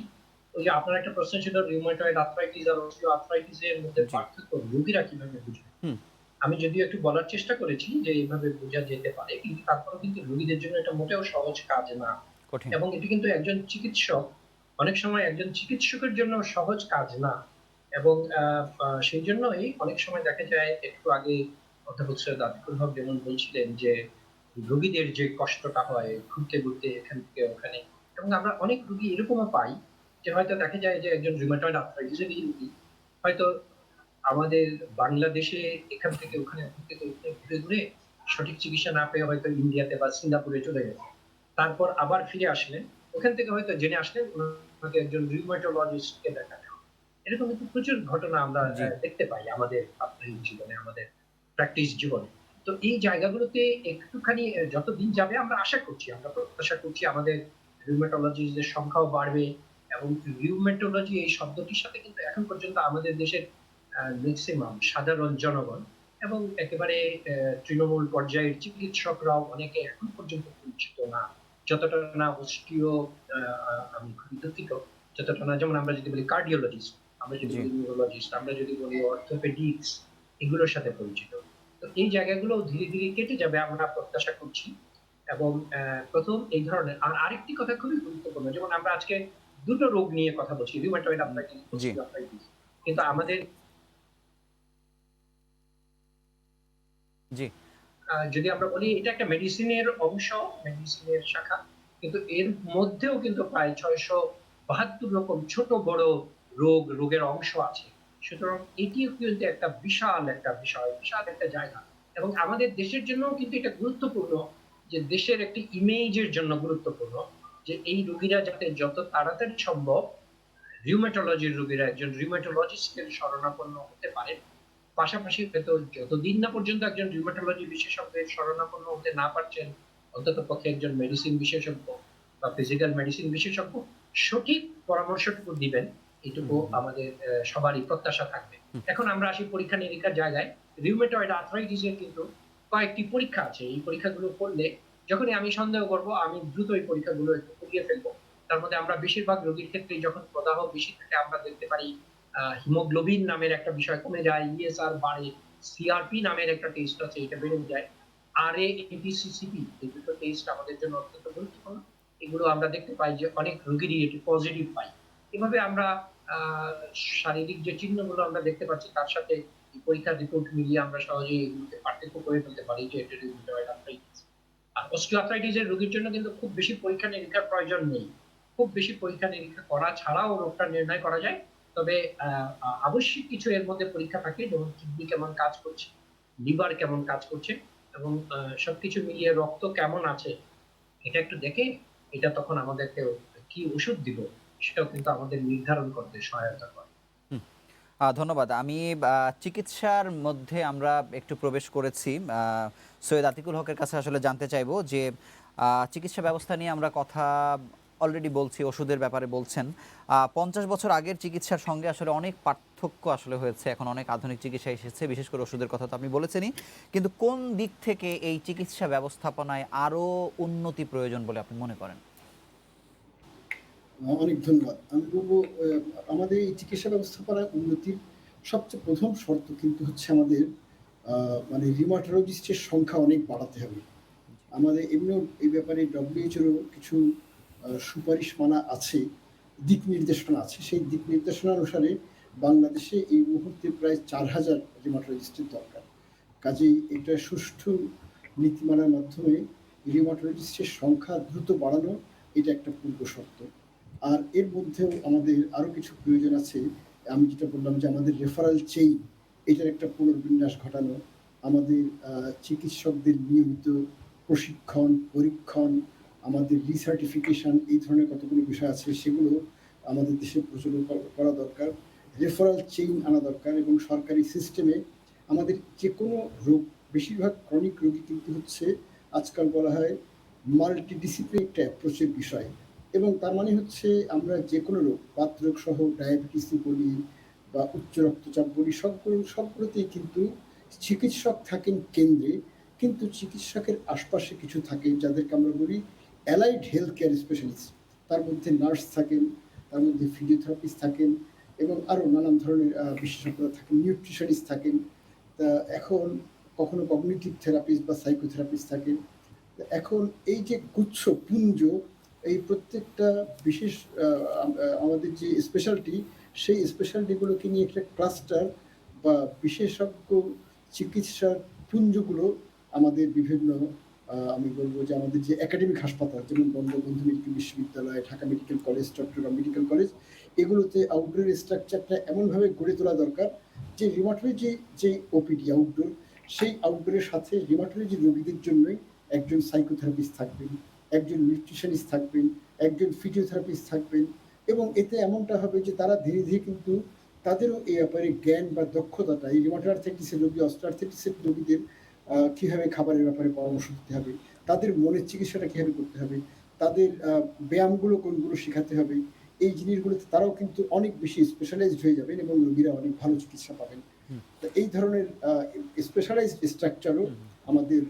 ওই যে আপনার একটা প্রশ্ন ছিল রিউমাটয়েড আর্থ্রাইটিস আর অস্টিও আর্থ্রাইটিস এর মধ্যে জি পার্থক্য রোগীরা কিভাবে বুঝবে। হুম আমি যদিও একটু বলার চেষ্টা করেছি যে এইভাবে বোঝা যেতে পারে, কিন্তু তারপরেও কিন্তু রোগীদের জন্য এটা মোটেও সহজ কাজ না। কঠিন। এবং এটি কিন্তু একজন চিকিৎসক, অনেক সময় একজন চিকিৎসকের জন্য সহজ কাজ না। এবং সেই জন্যই অনেক সময় দেখা যায়, একটু আগে অধ্যাপক সৈয়দ আতিকুল হক যেমন বলছিলেন যে রোগীদের যে কষ্টটা হয় ঘুরতে ঘুরতে এখান থেকে ওখানে, এবং আমরা অনেক রোগী এরকমও পাই যে হয়তো দেখা যায় যে একজন রিউমাটয়েড আর্থ্রাইটিসের রোগী হয়তো আমাদের বাংলাদেশে এখান থেকে ওখানে ঘুরতে ঘুরতে ঘুরে ঘুরে সঠিক চিকিৎসা না পেয়ে হয়তো ইন্ডিয়াতে বা সিঙ্গাপুরে চলে গেছে। তারপর আবার ফিরে আসলেন, ওখান থেকে হয়তো জেনে আসলেন ওনাকে একজন রিউমাটোলজিস্টকে দেখাতে হবে। এরকম কিন্তু প্রচুর ঘটনা আমরা জি দেখতে পাই আমাদের প্রাত্যহিক জীবনে, আমাদের প্র্যাকটিস জীবনে। তো এই জায়গাগুলোতে একটুখানি যতদিন যাবে আমরা আশা করছি, আমরা প্রত্যাশা করছি আমাদের রিউমাটোলজিস্টদের সংখ্যাও বাড়বে। এবং রিউমাটোলজি এই শব্দটির সাথে কিন্তু এখন পর্যন্ত আমাদের দেশের ম্যাক্সিমাম সাধারণ জনগণ এবং একেবারে তৃণমূল পর্যায়ের চিকিৎসকরাও অনেকে এখন পর্যন্ত পরিচিত না। যতটা না অস্টিও, আমি খুবই দুঃখিত, যতটা না, যেমন আমরা যদি বলি কার্ডিওলজিস্ট, আমরা যদি জি বলি নিউরোলজিস্ট, আমরা যদি বলি অর্থোপেডিক্স, এগুলোর সাথে পরিচিত। তো এই জায়গাগুলো ধীরে ধীরে কেটে যাবে আমরা প্রত্যাশা করছি। এবং প্রথম এই ধরনের আর আরেকটি কথা খুবই গুরুত্বপূর্ণ, যেমন আমরা আজকে দুটো রোগ নিয়ে কথা বলছি, রিউমাটয়েড আর্থ্রাইটিস, জি অস্টিও আর্থ্রাইটিস, কিন্তু আমাদের জি যদি আমরা বলি এটা একটা মেডিসিনের অংশ, মেডিসিনের শাখা, কিন্তু এর মধ্যেও কিন্তু প্রায় ৬৭২ রকম ছোট বড় রোগের অংশ আছে। সুতরাং এটিও কিন্তু একটা বিশাল একটা বিষয়, বিশাল একটা জায়গা। এবং আমাদের দেশের জন্যও কিন্তু এটা গুরুত্বপূর্ণ, যে দেশের একটি ইমেজের জন্য গুরুত্বপূর্ণ, যে এই রোগীরা যাতে যত তাড়াতাড়ি সম্ভব রিউমাটোলজির রোগীরা একজন রিউমাটোলজিস্টের শরণাপন্ন হতে পারেন। পাশাপাশি হয়তো যতদিন না পর্যন্ত একজন রিউমাটোলজি বিশেষজ্ঞের শরণাপন্ন হতে না পারছেন, অন্ততপক্ষে একজন মেডিসিন বিশেষজ্ঞ বা ফিজিক্যাল মেডিসিন বিশেষজ্ঞ সঠিক পরামর্শটুকু দিবেন, এটুকু হুম আমাদের সবারই প্রত্যাশা থাকবে। হুম এখন আমরা আসি পরীক্ষা নিরীক্ষার জায়গায়। রিউমেটয়েড আর্থ্রাইটিস এর কিন্তু কয়েকটি পরীক্ষা আছে। এই পরীক্ষাগুলো করলে যখনই আমি সন্দেহ করব, আমি দ্রুত এই পরীক্ষাগুলো একটু করিয়ে ফেলবো। তার মধ্যে আমরা বেশিরভাগ রোগীর ক্ষেত্রেই যখন প্রদাহ বেশি থাকে আমরা দেখতে পারি হিমোগ্লোবিন নামের একটা বিষয় কমে যায়, ইএসআর বাড়ে, সিআরপি নামের একটা টেস্ট আছে, এটা বেড়ে যায়। আরএ, এপিসিসিপি, এই দুটো টেস্ট আমাদের জন্য অত্যন্ত গুরুত্বপূর্ণ। এগুলো আমরা দেখতে পাই যে অনেক রোগীরই এটি পজিটিভ পাই। এভাবে আমরা শারীরিক যে চিহ্নগুলো আমরা দেখতে পাচ্ছি তার সাথে এই পরীক্ষার রিপোর্ট মিলিয়ে আমরা সহজেই এগুলোকে পার্থক্য করে ফেলতে পারি যে এটা রিউমাটয়েড আর্থ্রাইটিস। আর অস্টিওআর্থ্রাইটিস এর রোগীর জন্য কিন্তু খুব বেশি পরীক্ষা নিরীক্ষার প্রয়োজন নেই। খুব বেশি পরীক্ষা নিরীক্ষা করা ছাড়াও রোগটা নির্ণয় করা যায়। তবে আবশ্যিক কিছু এর মধ্যে পরীক্ষা থাকে, যেমন কিডনি কেমন কাজ করছে, লিভার কেমন কাজ করছে, এবং সবকিছু মিলিয়ে রক্ত কেমন আছে এটা একটু দেখে এটা তখন আমাদেরকে কি ওষুধ দিব সেটাও কিন্তু আমাদের নির্ধারণ করতে সহায়তা করে। হুম ধন্যবাদ। আমি চিকিৎসার মধ্যে আমরা একটু প্রবেশ করেছি। সৈয়দ আতিকুল হকের কাছে আসলে জানতে চাইবো যে চিকিৎসা ব্যবস্থা নিয়ে আমরা কথা অলরেডি বলছি, ওষুধের ব্যাপারে বলছেন। ৫০ বছর আগের চিকিৎসার সঙ্গে আসলে অনেক পার্থক্য আসলে হয়েছে, এখন অনেক আধুনিক চিকিৎসা এসেছে, বিশেষ করে ওষুধের কথা তো আপনি বলেছেনই, কিন্তু কোন দিক থেকে এই চিকিৎসা ব্যবস্থাপনায় আরও উন্নতি প্রয়োজন বলে আপনি মনে করেন? অনেক ধন্যবাদ। আমি বলব আমাদের এই চিকিৎসা ব্যবস্থাপনার উন্নতির সবচেয়ে প্রথম শর্ত কিন্তু হচ্ছে আমাদের মানে রিউমাটোলজিস্টের সংখ্যা অনেক বাড়াতে হবে। আমাদের এমনিও এই ব্যাপারে WHO এরও কিছু সুপারিশ মানা আছে, দিক নির্দেশনা আছে। সেই দিক নির্দেশনা অনুসারে বাংলাদেশে এই মুহূর্তে প্রায় ৪,০০০ রিউমাটোলজিস্টের দরকার। কাজেই এটা সুষ্ঠু নীতিমালার মাধ্যমে রিউমাটোলজিস্টের সংখ্যা দ্রুত বাড়ানো, এটা একটা পূর্ব শর্ত। আর এর মধ্যেও আমাদের আরও কিছু প্রয়োজন আছে। আমি যেটা বললাম যে আমাদের রেফারেল চেইন, এটার একটা পুনর্বিন্যাস ঘটানো, আমাদের চিকিৎসকদের নিয়মিত প্রশিক্ষণ, পরীক্ষণ, আমাদের রিসার্টিফিকেশন এই ধরনের কতগুলো বিষয় আছে সেগুলো আমাদের দেশে প্রচলন করা দরকার। রেফারাল চেইন আনা দরকার এবং সরকারি সিস্টেমে আমাদের যেকোনো রোগ, বেশিরভাগ ক্রনিক রোগী কিন্তু হচ্ছে আজকাল বলা হয় মাল্টিডিসিপ্লিনারি একটা অ্যাপ্রোচের বিষয় এবং তার মানে হচ্ছে আমরা যেকোনো রোগ, বাতরোগ সহ ডায়াবেটিসই বলি বা উচ্চ রক্তচাপ বলি সবগুলোতেই কিন্তু চিকিৎসক থাকেন কেন্দ্রে, কিন্তু চিকিৎসকের আশপাশে কিছু থাকে যাদেরকে আমরা বলি অ্যালাইড হেলথ কেয়ার স্পেশালিস্ট। তার মধ্যে নার্স থাকেন, তার মধ্যে ফিজিওথেরাপিস্ট থাকেন এবং আরও নানান ধরনের বিশেষজ্ঞরা থাকেন, নিউট্রিশনিস্ট থাকেন। তা এখন কখনো কগনিটিভ থেরাপিস্ট বা সাইকোথেরাপিস্ট থাকেন। এখন এই যে গুচ্ছ পুঞ্জ, এই প্রত্যেকটা বিশেষ আমাদের যে স্পেশালিটি, সেই স্পেশালিটিগুলোকে নিয়ে একটা ক্লাস্টার বা বিশেষজ্ঞ চিকিৎসার পুঞ্জগুলো আমাদের বিভিন্ন আমি বলবো যে আমাদের যে একাডেমিক হাসপাতাল যেমন বঙ্গবন্ধু মেডিকেল বিশ্ববিদ্যালয়, Dhaka medical college, Chattogram medical college, এগুলোতে আউটডোর স্ট্রাকচারটা এমনভাবে গড়ে তোলা দরকার যে রিমাটোলজি যে ওপিডি আউটডোর, সেই আউটডোরের সাথে রিমাটোলজি রোগীদের জন্যই একজন সাইকোথেরাপিস্ট থাকবেন, একজন নিউট্রিশনিস্ট থাকবেন, একজন ফিজিওথেরাপিস্ট থাকবেন এবং এতে এমনটা হবে যে তারা ধীরে ধীরে কিন্তু তাদেরও এই ব্যাপারে জ্ঞান বা দক্ষতাটা, এই রিউমাটয়েড আর্থ্রাইটিসের রোগী, অস্টিওআর্থ্রাইটিসের রোগীদের কীভাবে খাবারের ব্যাপারে পরামর্শ দিতে হবে, তাদের মনের চিকিৎসাটা কীভাবে করতে হবে, তাদের ব্যায়ামগুলো কোনগুলো শেখাতে হবে, এই জিনিসগুলোতে তারাও কিন্তু অনেক বেশি স্পেশালাইজড হয়ে যাবেন এবং রোগীরা অনেক ভালো চিকিৎসা পাবেন। তো এই ধরনের স্পেশালাইজড স্ট্রাকচারও আমাদের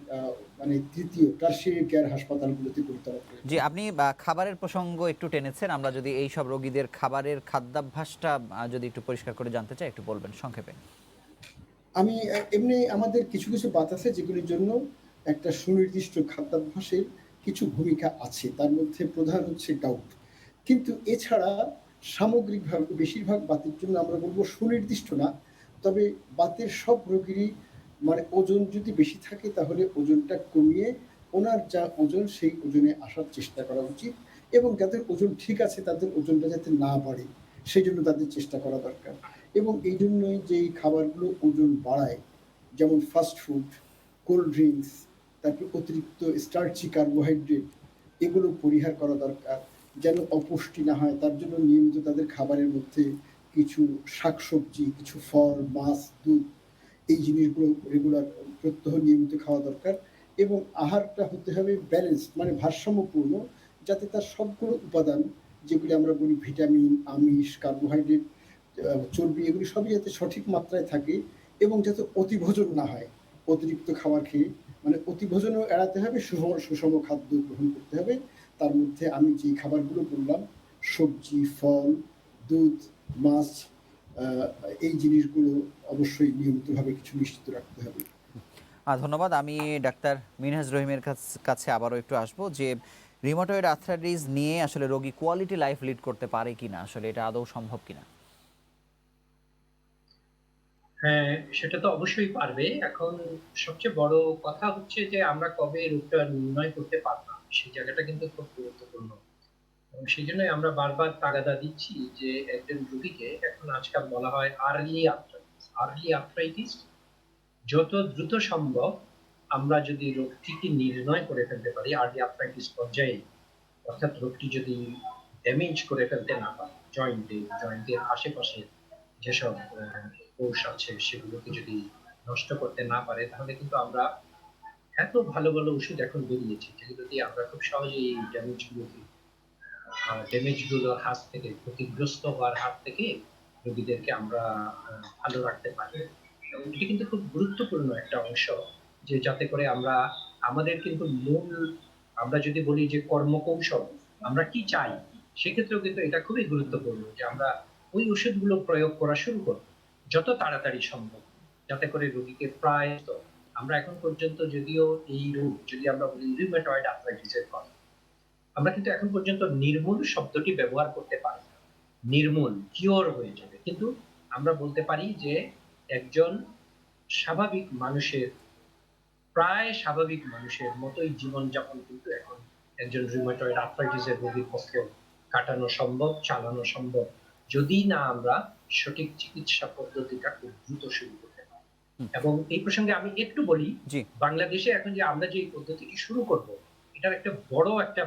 মানে তৃতীয় টারশিয়ারি কেয়ার হাসপাতালগুলোতে গড়ে তোলা প্রয়োজন। জি, আপনি খাবারের প্রসঙ্গ একটু টেনেছেন। আমরা যদি এই সব রোগীদের খাবারের খাদ্যাভ্যাসটা যদি একটু পরিষ্কার করে জানতে চাই, একটু বলবেন সংক্ষেপে। আমি এমনি আমাদের কিছু কিছু বাত আছে যেগুলির জন্য একটা সুনির্দিষ্ট খাদ্যাভ্যাসের কিছু ভূমিকা আছে, তার মধ্যে প্রধান হচ্ছে গাউট। কিন্তু এছাড়া সামগ্রিকভাবে বেশিরভাগ বাতের জন্য আমরা বলবো সুনির্দিষ্ট না, তবে বাতের সব রোগীরই মানে ওজন যদি বেশি থাকে তাহলে ওজনটা কমিয়ে ওনার যা ওজন সেই ওজনে আসার চেষ্টা করা উচিত এবং যাদের ওজন ঠিক আছে তাদের ওজনটা যাতে না বাড়ে সেই জন্য তাদের চেষ্টা করা দরকার। এবং এই জন্যই যেই খাবারগুলো ওজন বাড়ায়, যেমন ফাস্ট ফুড, কোল্ড ড্রিঙ্কস, তারপর অতিরিক্ত স্টার্চি কার্বোহাইড্রেট, এগুলো পরিহার করা দরকার যেন অপুষ্টি না হয়। তার জন্য নিয়মিত তাদের খাবারের মধ্যে কিছু শাকসবজি, কিছু ফল, মাছ, দুধ, এই জিনিসগুলো রেগুলার প্রত্যহ নিয়মিত খাওয়া দরকার এবং আহারটা হতে হবে ব্যালেন্স মানে ভারসাম্যপূর্ণ, যাতে তার সবগুলো উপাদান যেগুলি আমরা বলি ভিটামিন, আমিষ, কার্বোহাইড্রেট, চর্বি, এগুলি সবই যাতে সঠিক মাত্রায় থাকে এবং যাতে অতিভোজন না হয়। অতিরিক্ত খাবার খেয়ে মানে অতিভোজনও এড়াতে হবে, সুষম খাদ্য গ্রহণ করতে হবে। তার মধ্যে আমি যে খাবারগুলো বললাম, সবজি, ফল, দুধ, মাছ, এই জিনিসগুলো অবশ্যই নিয়মিতভাবে কিছু নিশ্চিত রাখতে হবে। ধন্যবাদ। আমি ডাক্তার মিনহাজ রহিমের কাছে আবারও একটু আসবো যে রিউমাটয়েড আর্থ্রাইটিস নিয়ে আসলে রোগী কোয়ালিটি লাইফ লিড করতে পারে কিনা, আসলে এটা আদৌ সম্ভব কিনা। হ্যাঁ, সেটা তো অবশ্যই পারবে। এখন সবচেয়ে বড় কথা হচ্ছে যে আমরা কবে রোগটা নির্ণয় করতে পারলাম, সেই জায়গাটা কিন্তু খুব গুরুত্বপূর্ণ। এবং সেই জন্যই আমরা বারবার তাগাদা দিচ্ছি যে একজন রোগীকে, এখন আজকাল বলা হয় আর্লি আর্থ্রাইটিস, যত দ্রুত সম্ভব আমরা যদি রোগটিকে নির্ণয় করে ফেলতে পারি আর্লি আর্থ্রাইটিস পর্যায়ে, অর্থাৎ রোগটি যদি ড্যামেজ করে ফেলতে না পারে, জয়েন্টের আশেপাশে যেসব কোষ আছে সেগুলোকে যদি নষ্ট করতে না পারে, তাহলে কিন্তু আমরা এত ভালো ভালো ওষুধ এখন বেরিয়েছে যেগুলো দিয়ে আমরা খুব সহজেই এই ড্যামেজ গুলোর হাত থেকে, ক্ষতিগ্রস্ত হওয়ার হাত থেকে রোগীদেরকে আমরা ভালো রাখতে পারি। এবং এটি কিন্তু খুব গুরুত্বপূর্ণ একটা অংশ, যে যাতে করে আমরা আমাদের কিন্তু আমরা যদি বলি যে কর্মকৌশল, আমরা কি চাই, সেক্ষেত্রেও কিন্তু এটা খুবই গুরুত্বপূর্ণ যে আমরা ওই ওষুধগুলো প্রয়োগ করা শুরু করব যত তাড়াতাড়ি সম্ভব, যাতে করে রোগীকে প্রায় আমরা এখন পর্যন্ত, যদিও এই রোগ যদি আমরা বলি রিউমেটয়েড আর্থ্রাইটিসের কথা, আমরা কিন্তু এখন পর্যন্ত নির্মূল শব্দটি ব্যবহার করতে পারি না। নির্মূল, কিওর হয়ে যাবে, কিন্তু আমরা বলতে পারি যে একজন স্বাভাবিক মানুষের, প্রায় স্বাভাবিক মানুষের মতোই জীবনযাপন কিন্তু এখন একজন রিউমেটয়েড আর্থ্রাইটিসের রোগীর পক্ষে কাটানো সম্ভব, চালানো সম্ভব, যদি না আমরা সঠিক চিকিৎসা পদ্ধতিটা খুব দ্রুত শুরু করতে পারি। এবং এই প্রসঙ্গে আমি একটু বলি, জি। বাংলাদেশে এখন যে আমরা যে এই পদ্ধতিটি শুরু করব, এটার একটা বড় একটা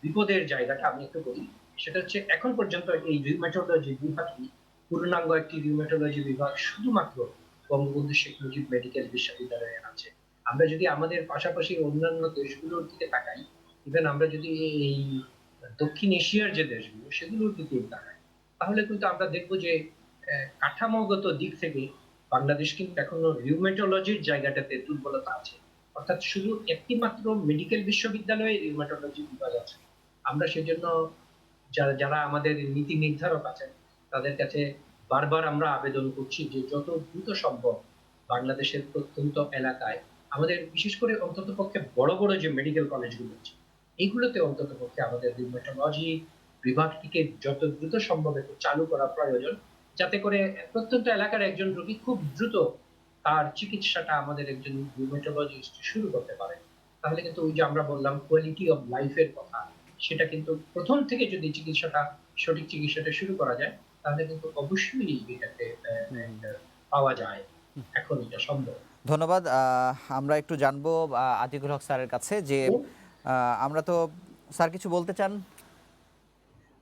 বিপদের জায়গাটা আমি একটু বলি। সেটা হচ্ছে এখন পর্যন্ত এই রিউমাটোলজি বিভাগটি পূর্ণাঙ্গ একটি রিউমাটোলজি বিভাগ শুধুমাত্র বঙ্গবন্ধু শেখ মুজিব মেডিকেল বিশ্ববিদ্যালয়ে আছে। আমরা যদি আমাদের পাশাপাশি অন্যান্য দেশগুলোর দিকে তাকাই, ইভেন আমরা যদি এই দক্ষিণ এশিয়ার যে দেশগুলো সেগুলোর দিকে তাকাই, তাহলে কিন্তু আমরা দেখব যে কাঠামোগত দিক থেকে বাংলাদেশ কিন্তু এখনো রিউমেটোলজির জায়গাটাতে দুর্বলতা আছে। অর্থাৎ শুধু একটি মাত্র মেডিকেল বিশ্ববিদ্যালয়ে রিউমেটোলজি বিভাগ আছে। আমরা সেজন্য যারা আমাদের নীতি নির্ধারক আছেন তাদের কাছে বারবার আমরা আবেদন করছি যে যত দ্রুত সম্ভব বাংলাদেশের প্রত্যন্ত এলাকায় আমাদের বিশেষ করে অন্ততপক্ষে বড় বড় যে মেডিকেল কলেজগুলো আছে এগুলোতে অন্ততপক্ষে আমাদের রিউমেটোলজি বিভাগটিকে যত দ্রুত সম্ভব একটু চালু করা প্রয়োজন, যাতে করে প্রত্যন্ত এলাকার একজন রোগী খুব দ্রুত তার চিকিৎসাটা আমাদের একজন রিউমেটোলজিস্ট শুরু করতে পারে। তাহলে কিন্তু ওই যে আমরা বললাম কোয়ালিটি অফ লাইফ এর কথা, সেটা কিন্তু প্রথম থেকে যদি সঠিক চিকিৎসাটা শুরু করা যায়, তাহলে কিন্তু অবশ্যই এটাকে একটা পাওয়া যায়। এখন এটা সম্ভব। ধন্যবাদ। আমরা একটু জানবো আতিকুল হক স্যারের কাছে যে আমরা তো স্যার কিছু বলতে চান?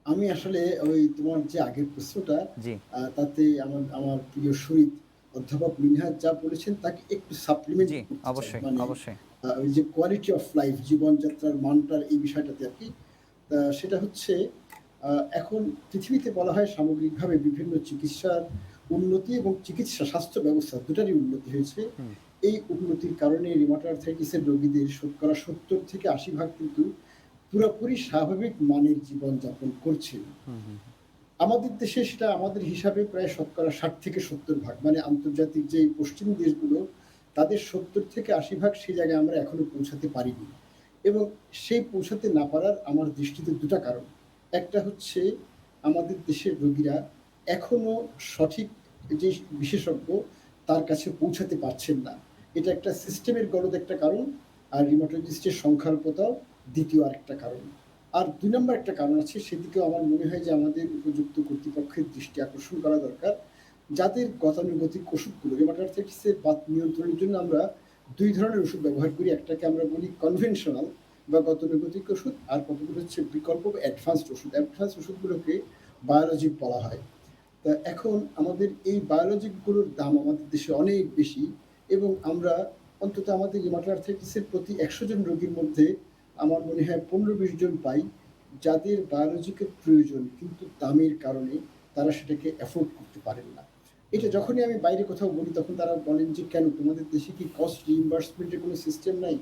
আমি আসলে ওই তোমার যে আগের প্রশ্নটা জি, তাতে আমার আমার প্রিয় শহীদ অধ্যাপক মিনহাজ যা বলেছেন তাকে একটু সাপ্লিমেন্ট জি, করতে চাই। অবশ্যই, মানে অবশ্যই। ওই যে কোয়ালিটি অফ লাইফ জীবনযাত্রার মানটার এই বিষয়টাতে আরকি। সেটা হচ্ছে এখন পৃথিবীতে বলা হয় সামগ্রিকভাবে বিভিন্ন চিকিৎসার উন্নতি এবং স্বাস্থ্য ব্যবস্থা দুটারই উন্নতি হয়েছে। হুম, এই উন্নতির কারণে রিউমাটয়েড আর্থ্রাইটিসের রোগীদের শতকরা ৭০ থেকে ৮০% কিন্তু পুরোপুরি স্বাভাবিক মানের জীবনযাপন করছেন। হুম, হুম, আমাদের দেশে সেটা আমাদের হিসাবে প্রায় শতকরা ৬০ থেকে ৭০%। মানে আন্তর্জাতিক যে পশ্চিম দেশগুলো তাদের ৭০ থেকে ৮০% সেই জায়গায় আমরা এখনো পৌঁছাতে পারিনি। এবং সেই পৌঁছাতে না পারার আমার দৃষ্টিতে ২ টা কারণ। একটা হচ্ছে আমাদের দেশের রোগীরা এখনো সঠিক যে বিশেষজ্ঞ তার কাছে পৌঁছাতে পারছেন না। এটা একটা সিস্টেমের গলদ একটা কারণ। আর রিউমাটোলজিস্টের সংখ্যাল্পতাও ২য় আরেকটা কারণ। আর ২ নম্বর একটা কারণ আছে, সেদিকেও আমার মনে হয় যে আমাদের উপযুক্ত কর্তৃপক্ষের দৃষ্টি আকর্ষণ করা দরকার। যাদের গতানুগতিক ওষুধগুলো রিউমাটয়েড আর্থ্রাইটিসের বাত নিয়ন্ত্রণের জন্য আমরা ২ ধরনের ওষুধ ব্যবহার করি। একটাকে আমরা বলি কনভেনশনাল বা গতানুগতিক ওষুধ, আর কতগুলো হচ্ছে বিকল্প বা অ্যাডভান্সড ওষুধ। অ্যাডভান্সড ওষুধগুলোকে বায়োলজিক বলা হয়। তা এখন আমাদের এই বায়োলজিকগুলোর দাম আমাদের দেশে অনেক বেশি এবং আমরা অন্তত আমাদের রিউমাটয়েড আর্থ্রাইটিসের প্রতি ১০০ জন রোগীর মধ্যে আমার মনে হয় ১৫-২০ জন পাই যাদের বায়োলজিকের প্রয়োজন, কিন্তু দামের কারণে তারা সেটাকে এফোর্ড করতে পারেন না। এটা যখনই আমি বাইরে কোথাও বলি তখন তারা বলেন যে, "কেন তোমাদের দেশে কি কস্ট রিইম্বার্সমেন্ট এর কোনো সিস্টেম নাই?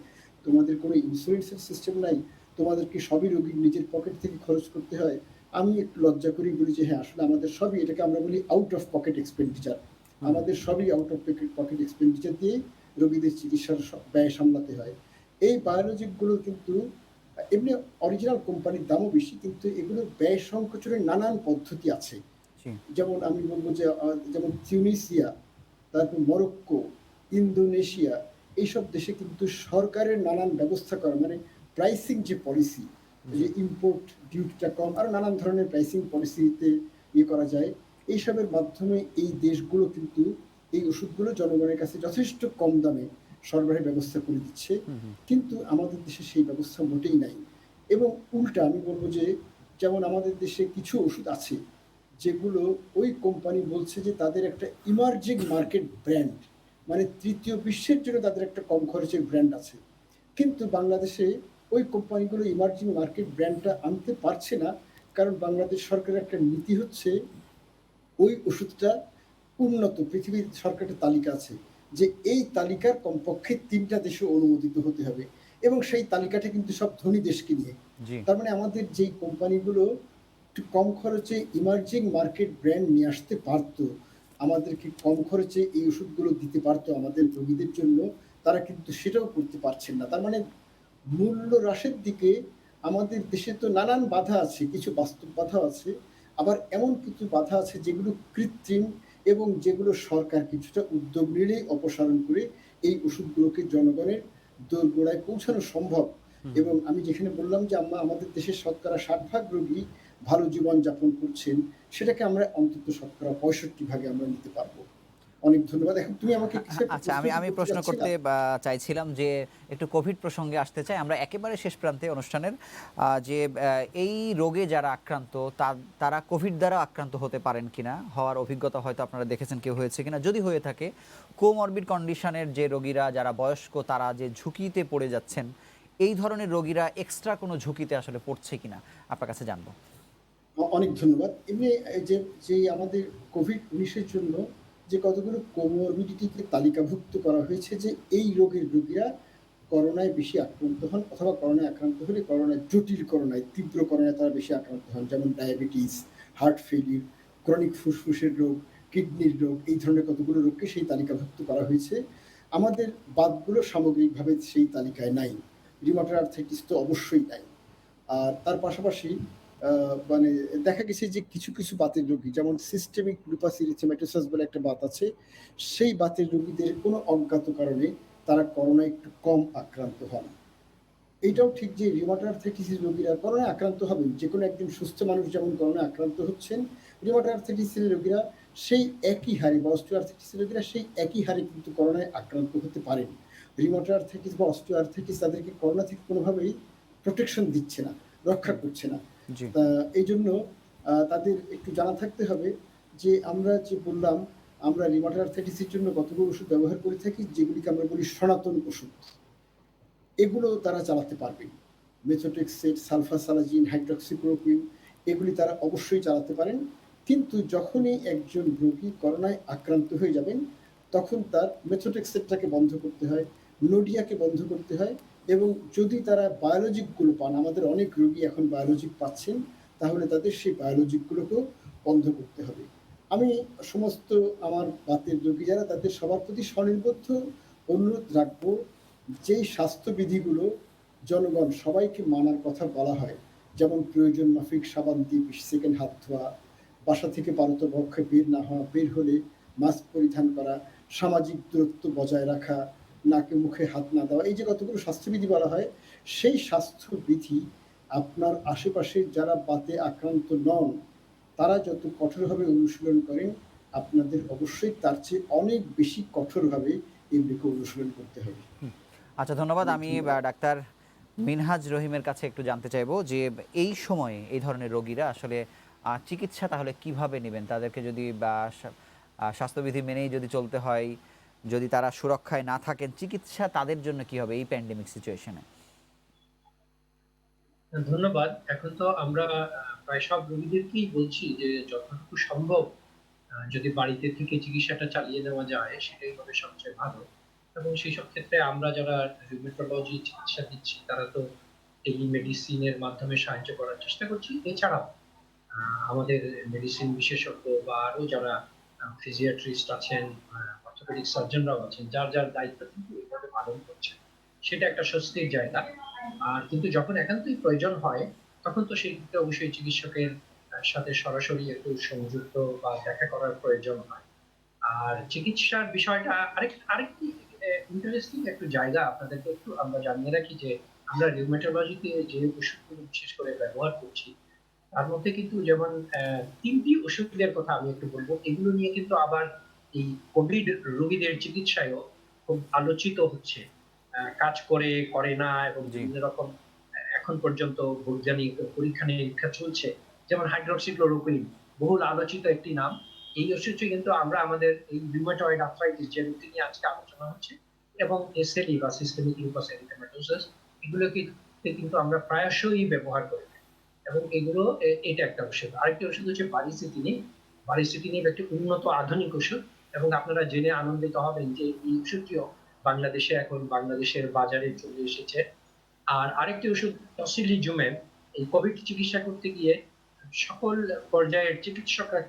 তোমাদের কোনো ইন্স্যুরেন্সের সিস্টেম নাই? তোমাদের কি সবই রোগীর নিজের পকেট থেকে খরচ করতে হয়?" আমি একটু লজ্জা করেই বলি যে, "হ্যাঁ, আসলে আমাদের সবই এটাকে আমরা বলি আউট অফ পকেট এক্সপেন্ডিচার। হুম, আমাদের সবই আউট অফ পকেট এক্সপেন্ডিচার দিয়েই রোগীদের চিকিৎসার ব্যয় সামলাতে হয়।" এই বায়োলজিক গুলো কিন্তু এমনি অরিজিনাল কোম্পানির দামও বেশি, কিন্তু এগুলোর ব্যয় সংকোচনের নানান পদ্ধতি আছে। জি, যেমন আমি বলব যে যেমন তিউনিসিয়া, তারপর মরক্কো, ইন্দোনেশিয়া এইসব দেশে কিন্তু সরকারের নানান ব্যবস্থা করা, মানে প্রাইসিং যে পলিসি, জি, যে ইম্পোর্ট ডিউটিটা কম, আরো নানান ধরনের প্রাইসিং পলিসিতে করা যায়। এইসবের মাধ্যমে এই দেশগুলো কিন্তু এই ওষুধগুলো জনগণের কাছে যথেষ্ট কম দামে সরবরাহের ব্যবস্থা করে দিচ্ছে। হুম, হুম, কিন্তু আমাদের দেশে সেই ব্যবস্থা মোটেই নাই। এবং উল্টা আমি বলব যে, যেমন আমাদের দেশে কিছু ওষুধ আছে যেগুলো ওই কোম্পানি বলছে যে তাদের একটা ইমার্জিং মার্কেট ব্র্যান্ড, মানে তৃতীয় বিশ্বের জন্য তাদের একটা কম খরচের ব্র্যান্ড আছে। কিন্তু বাংলাদেশে ওই কোম্পানিগুলো ইমার্জিং মার্কেট ব্র্যান্ডটা আনতে পারছে না। কারণ বাংলাদেশ সরকারের একটা নীতি হচ্ছে ওই ওষুধটা উন্নত, পৃথিবীর সরকারের তালিকা আছে যে এই তালিকার কমপক্ষে ৩ টা দেশে অনুমোদিত হতে হবে এবং সেই তালিকাটা কিন্তু সব ধনী দেশকে নিয়ে। জি, তার মানে আমাদের যেই কোম্পানিগুলো একটু কম খরচে ইমার্জিং মার্কেট ব্র্যান্ড নিয়ে আসতে পারত, আমাদেরকে কম খরচে এই ওষুধগুলো দিতে পারত আমাদের রোগীদের জন্য, তারা কিন্তু সেটাও করতে পারছেন না। তার মানে মূল্য হ্রাসের দিকে আমাদের দেশে তো নানান বাধা আছে, কিছু বাস্তব বাধাও আছে। আবার এমন কিছু বাধা আছে যেগুলো কৃত্রিম এবং যেগুলো সরকার কিছুটা উদ্যোগ নিলেই অপসারণ করে এই ওষুধগুলোকে জনগণের দোরগোড়ায় পৌঁছানো সম্ভব। হুম, এবং আমি যেখানে বললাম যে আমাদের দেশের শতকরা ৬০% রোগী ভালো জীবনযাপন করছেন, সেটাকে আমরা অন্তত শতকরা ৬৫ ভাগে আমরা নিতে পারবো। অনেক ধন্যবাদ। এখন তুমি আমাকে কিছু একটা আচ্ছা, প্রশ্ন আমি কি আমি করতে প্রশ্ন চাচ্ছিলা? করতে চাইছিলাম যে একটু কোভিড প্রসঙ্গে আসতে চাই। আমরা একেবারে শেষ প্রান্তে অনুষ্ঠানের যে এই রোগে যারা আক্রান্ত তারা কোভিড দ্বারা আক্রান্ত হতে পারেন কিনা? হওয়ার অভিজ্ঞতা হয়তো আপনারা দেখেছেন কেউ হয়েছে কিনা? যদি হয়ে থাকে কোমরবিড কন্ডিশনের যে রোগীরা যারা বয়স্ক তারা যে ঝুঁকিতে পড়ে যাচ্ছেন, এই ধরনের রোগীরা এক্সট্রা কোনো ঝুঁকিতে আসলে পড়ছে কিনা? আপনার কাছে জানবো। অনেক ধন্যবাদ। এমনি যে আমাদের কোভিড-19 এর জন্য যে কতগুলো কোমরবিডিটিকে তালিকাভুক্ত করা হয়েছে যে এই রোগের রোগীরা করোনায় বেশি আক্রান্ত হন অথবা করোনায় আক্রান্ত হলে জটিল করোনায়, তীব্র করোনায় তারা বেশি আক্রান্ত হন। যেমন ডায়াবেটিস, হার্ট ফেইলিউর, ক্রনিক ফুসফুসের রোগ, কিডনির রোগ, এই ধরনের কতগুলো রোগকে সেই তালিকাভুক্ত করা হয়েছে। আমাদের বাতগুলো সামগ্রিকভাবে সেই তালিকায় নাই। রিউমাটয়েড আর্থ্রাইটিস তো অবশ্যই নাই। আর তার পাশাপাশি মানে দেখা গেছে যে কিছু বাতের রোগী যেমন সিস্টেমিক লুপাস এরিথেমাটোসাস বলে একটা বাত আছে, সেই বাতের রোগীদের কোনো অজ্ঞাত কারণে তারা করোনায় একটু কম আক্রান্ত হন। এইটাও ঠিক যে রিউমাটয়েড আর্থ্রাইটিসের রোগীরা করোনায় আক্রান্ত হবেন। যেকোনো একজন সুস্থ মানুষ যেমন করোনায় আক্রান্ত হচ্ছেন, রিউমাটয়েড আর্থ্রাইটিসের রোগীরা সেই একই হারে বা অস্টিও আর্থ্রাইটিসের রোগীরা সেই একই হারে কিন্তু করোনায় আক্রান্ত হতে পারেন। রিউমাটয়েড আর্থ্রাইটিস বা অস্টিও আর্থ্রাইটিস তাদেরকে করোনা থেকে কোনোভাবেই প্রোটেকশন দিচ্ছে না, রক্ষা করছে না। জি। এইজন্য তাদের একটু জানা থাকতে হবে যে আমরা যে বললাম, আমরা রিউমাটয়েড আর্থ্রাইটিসের জন্য কতগুলো ওষুধ ব্যবহার করে থাকি যেগুলিকে আমরা বলি সনাতন ওষুধ। এগুলো তারা চালাতে পারবেন। মেথোট্রেক্সেট, সালফাসালাজিন, হাইড্রক্সিক্লোরোকুইন এগুলি তারা অবশ্যই চালাতে পারেন। কিন্তু যখনই একজন রোগী করোনায় আক্রান্ত হয়ে যাবেন, তখন তার মেথোট্রেক্সেটটাকে বন্ধ করতে হয়, নোডিয়াকে বন্ধ করতে হয় এবং যদি তারা বায়োলজিকগুলো পান, আমাদের অনেক রোগী এখন বায়োলজিক পাচ্ছেন, তাহলে তাদের সেই বায়োলজিকগুলোকেও বন্ধ করতে হবে। আমি সমস্ত আমার বাতের রোগী যারা তাদের সবার প্রতি স্বনির্বদ্ধ অনুরোধ রাখবো যেই স্বাস্থ্যবিধিগুলো জনগণ সবাইকে মানার কথা বলা হয়, যেমন প্রয়োজন মাফিক সাবান দিয়ে ২০ সেকেন্ড হাত ধোয়া, বাসা থেকে পারতপক্ষে বের না হওয়া, বের হলে মাস্ক পরিধান করা, সামাজিক দূরত্ব বজায় রাখা, নাকে মুখে হাত না দেওয়া, এই যে কতগুলো স্বাস্থ্যবিধি বলা হয়, সেই স্বাস্থ্যবিধি আপনার আশেপাশে যারা বাতে আক্রান্ত নন, তারা যত কঠোরভাবে অনুশীলন করেন, আপনাদের অবশ্যই তার চেয়ে অনেক বেশি কঠোরভাবে এগুলিকে অনুশীলন করতে হবে। আচ্ছা, ধন্যবাদ। অনেক আমি ধন্যবাদ। ডাক্তার মিনহাজ রহিমের কাছে একটু জানতে চাইবো যে এই সময়ে এই ধরনের রোগীরা আসলে চিকিৎসা তাহলে কিভাবে নেবেন? তাদেরকে যদি স্বাস্থ্যবিধি মেনেই যদি চলতে হয়, যদি তারা সুরক্ষায় না থাকেন, চিকিৎসা তাদের জন্য কি হবে এই প্যান্ডেমিক সিচুয়েশনে? ধন্যবাদ। এখন তো আমরা প্রায় সব রোগীদেরকেই বলছি যে যতটুকু সম্ভব যদি বাড়িতে থেকে চিকিৎসাটা চালিয়ে নেওয়া যায় সেটাই হবে সবচেয়ে ভালো। এবং সেইসব ক্ষেত্রে আমরা যারা রিউমেটোলজি চিকিৎসা দিচ্ছি তারা তো টেলিমেডিসিনের মাধ্যমে সাহায্য করার চেষ্টা করছি। এছাড়াও আমাদের মেডিসিন বিশেষজ্ঞ বা আরো যারা ফিজিয়াট্রিস্ট আছেন, অর্থোপেডিক সার্জনরাও আছেন, যার দায়িত্ব কিন্তু এইভাবে পালন করছেন। সেটা একটা স্বস্তির জায়গা। আর কিন্তু যখন একান্তই প্রয়োজন হয় তখন তো সেই ক্ষেত্রে অবশ্যই চিকিৎসকের সাথে সরাসরি একটু সংযুক্ত বা দেখা করার প্রয়োজন হয়। আর চিকিৎসার বিষয়টা আরেকটি ইন্টারেস্টিং একটু জায়গা আপনাদেরকে একটু আমরা জানিয়ে রাখি যে আমরা রিউমেটোলজিতে যে ওষুধগুলো বিশেষ করে ব্যবহার করছি তার মধ্যে কিন্তু যেমন ৩ টি ওষুধের কথা আমি একটু বলব। এগুলো নিয়ে কিন্তু আবার এই কোভিড রোগীদের চিকিৎসায়ও খুব আলোচিত হচ্ছে। কাজ করে না এবং জি। বিভিন্ন রকম এখন পর্যন্ত বৈজ্ঞানিক পরীক্ষা-নিরীক্ষা চলছে। যেমন হাইড্রক্সিক্লোরোকুইন বহুল আলোচিত একটি নাম। এই ওষুধটি কিন্তু আমরা আমাদের এই রিউমেটয়েড আর্থ্রাইটিস যে রোগটি নিয়ে আজকে আলোচনা হচ্ছে এবং এসএলই বা সিস্টেমিক লুপাস এরিথেমাটোসাস এগুলোকে কিন্তু আমরা প্রায়শই ব্যবহার করি। এবং এগুলো এটা একটা ওষুধ। আরেকটি ওষুধ হচ্ছে বারিসিটিনিব। বারিসিটিনিব একটি উন্নত আধুনিক ওষুধ এবং আপনারা জেনে আনন্দিত হবেন যে এই ওষুধটিও এখন বাংলাদেশের বাজারে চলে এসেছে। আর আরেকটি ওষুধ টসিলিজুমেব। এই কোভিড চিকিৎসা করতে গিয়ে সকল পর্যায়ের চিকিৎসকরা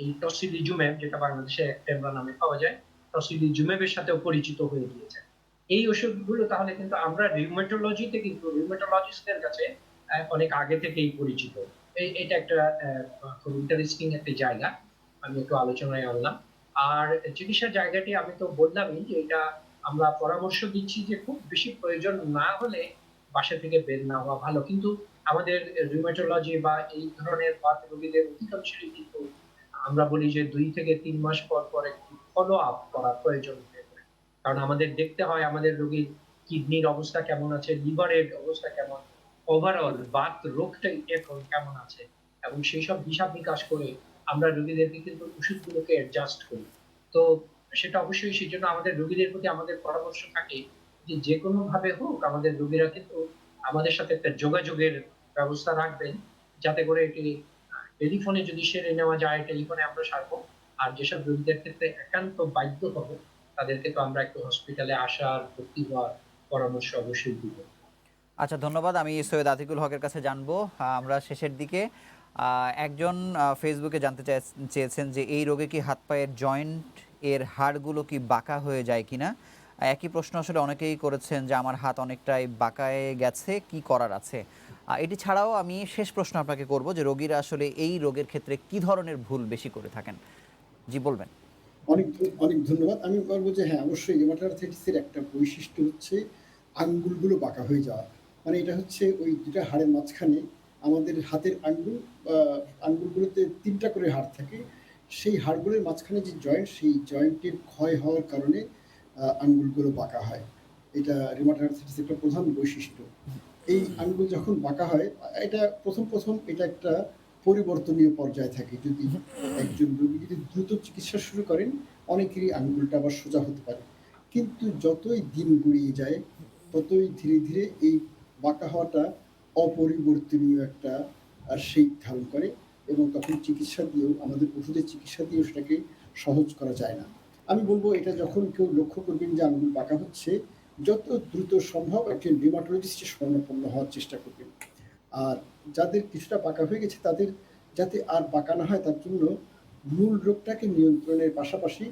এই টসিলিজুমেব যেটা বাংলাদেশে একটেমরা নামে পাওয়া যায়, টসিলিজুমেবের সাথেও পরিচিত হয়ে গিয়েছে। এই ওষুধগুলো তাহলে কিন্তু আমরা রিউমেটোলজিতে কিন্তু রিউমেটোলজিস্টদের কাছে অনেক আগে থেকেই পরিচিত। এটা একটা খুব ইন্টারেস্টিং একটা জায়গা। আমি একটু আলোচনায় আনলাম। আর চিকিৎসার জায়গাটি আমি তো বললামই যে এটা আমরা পরামর্শ দিচ্ছি যে খুব বেশি প্রয়োজন না হলে বাসা থেকে বের না হওয়া ভালো। কিন্তু আমাদের রিউমেটোলজি বা এই ধরনের বাত রোগীদের অধিকাংশই কিন্তু আমরা বলি যে ২ থেকে ৩ মাস পর, পর একটু ফলো আপ করা প্রয়োজন হয়ে পড়ে। কারণ আমাদের দেখতে হয় আমাদের রোগীর কিডনির অবস্থা কেমন আছে, লিভারের অবস্থা কেমন, ওভারঅল বাত রোগটাই এখন কেমন আছে এবং সেইসব হিসাব-নিকাশ করে আমরা রোগীদেরকে কিন্তু ওষুধগুলোকে অ্যাডজাস্ট করি। তো সেটা অবশ্যই সেজন্য আমাদের রোগীদের প্রতি আমাদের পরামর্শ থাকে যে যেকোনোভাবে হোক আমাদের রোগীরা কিন্তু আমাদের সাথে একটা যোগাযোগের ব্যবস্থা রাখবেন। যাতে করে এটি টেলিফোনে যদি সেরে নেওয়া যায় টেলিফোনে আমরা সারবো। আর যেসব রোগীদের ক্ষেত্রে একান্ত বাধ্য হবে তাদেরকে তো আমরা একটু হসপিটালে আসার, ভর্তি হওয়ার পরামর্শ অবশ্যই দিব। আচ্ছা, ধন্যবাদ। আমি সৈয়দ আতিকুল হকের কাছে জানবো। আমরা শেষের দিকে একজন ফেসবুকে জানতে চেয়েছেন যে এই রোগে কি হাত পায়ের জয়েন্ট এর হাড়গুলো কি বাঁকা হয়ে যায় কিনা। একই প্রশ্ন আসলে অনেকেই করেছেন যে আমার হাত অনেকটাই বাঁকায় গেছে, কি করার আছে। এটি ছাড়াও আমি শেষ প্রশ্ন আপনাকে করব যে রোগীরা আসলে এই রোগের ক্ষেত্রে কি ধরনের ভুল বেশি করে থাকেন। জি, বলবেন। অনেক ধন্যবাদ। আমি বলব যে হ্যাঁ, অবশ্যই রিউমাটয়েড আর্থ্রাইটিসের একটা বৈশিষ্ট্য হচ্ছে আঙ্গুলগুলো বাঁকা হয়ে যাওয়া। মানে এটা হচ্ছে ওই ২ টা হাড়ের মাঝখানে আমাদের হাতের আঙ্গুল আঙ্গুলগুলোতে ৩ টা করে হাড় থাকে। সেই হাড়গুলোর মাঝখানে যে জয়েন্ট, সেই জয়েন্টের ক্ষয় হওয়ার কারণে আঙ্গুলগুলো বাঁকা হয়। এটা রিউমাটয়েড আর্থ্রাইটিসের একটা প্রধান বৈশিষ্ট্য। এই আঙ্গুল যখন বাঁকা হয়, এটা ১ম এটা একটা পরিবর্তনীয় পর্যায়ে থাকে। যদি একজন রোগী যদি দ্রুত চিকিৎসা শুরু করেন, অনেকেরই আঙ্গুলটা আবার সোজা হতে পারে। কিন্তু যতই দিন গড়িয়ে যায়, ততই ধীরে, ধীরে এই বাঁকা হওয়াটা অপরিবর্তনীয় একটা শেপ ধারণ করে এবং তখন চিকিৎসা দিয়েও আমাদের ওষুধের চিকিৎসা দিয়েও সেটাকে সহজ করা যায় না। আমি বলব এটা যখন কেউ লক্ষ্য করবেন যে আঙ্গুল বাঁকা হচ্ছে, যত দ্রুত সম্ভব একজন রিউমাটোলজিস্টের শরণাপন্ন হওয়ার চেষ্টা করবেন। আর যাদের কিছুটা বাঁকা হয়ে গেছে তাদের যাতে আর বাঁকা না হয় তার জন্য মূল রোগটাকে নিয়ন্ত্রণের পাশাপাশি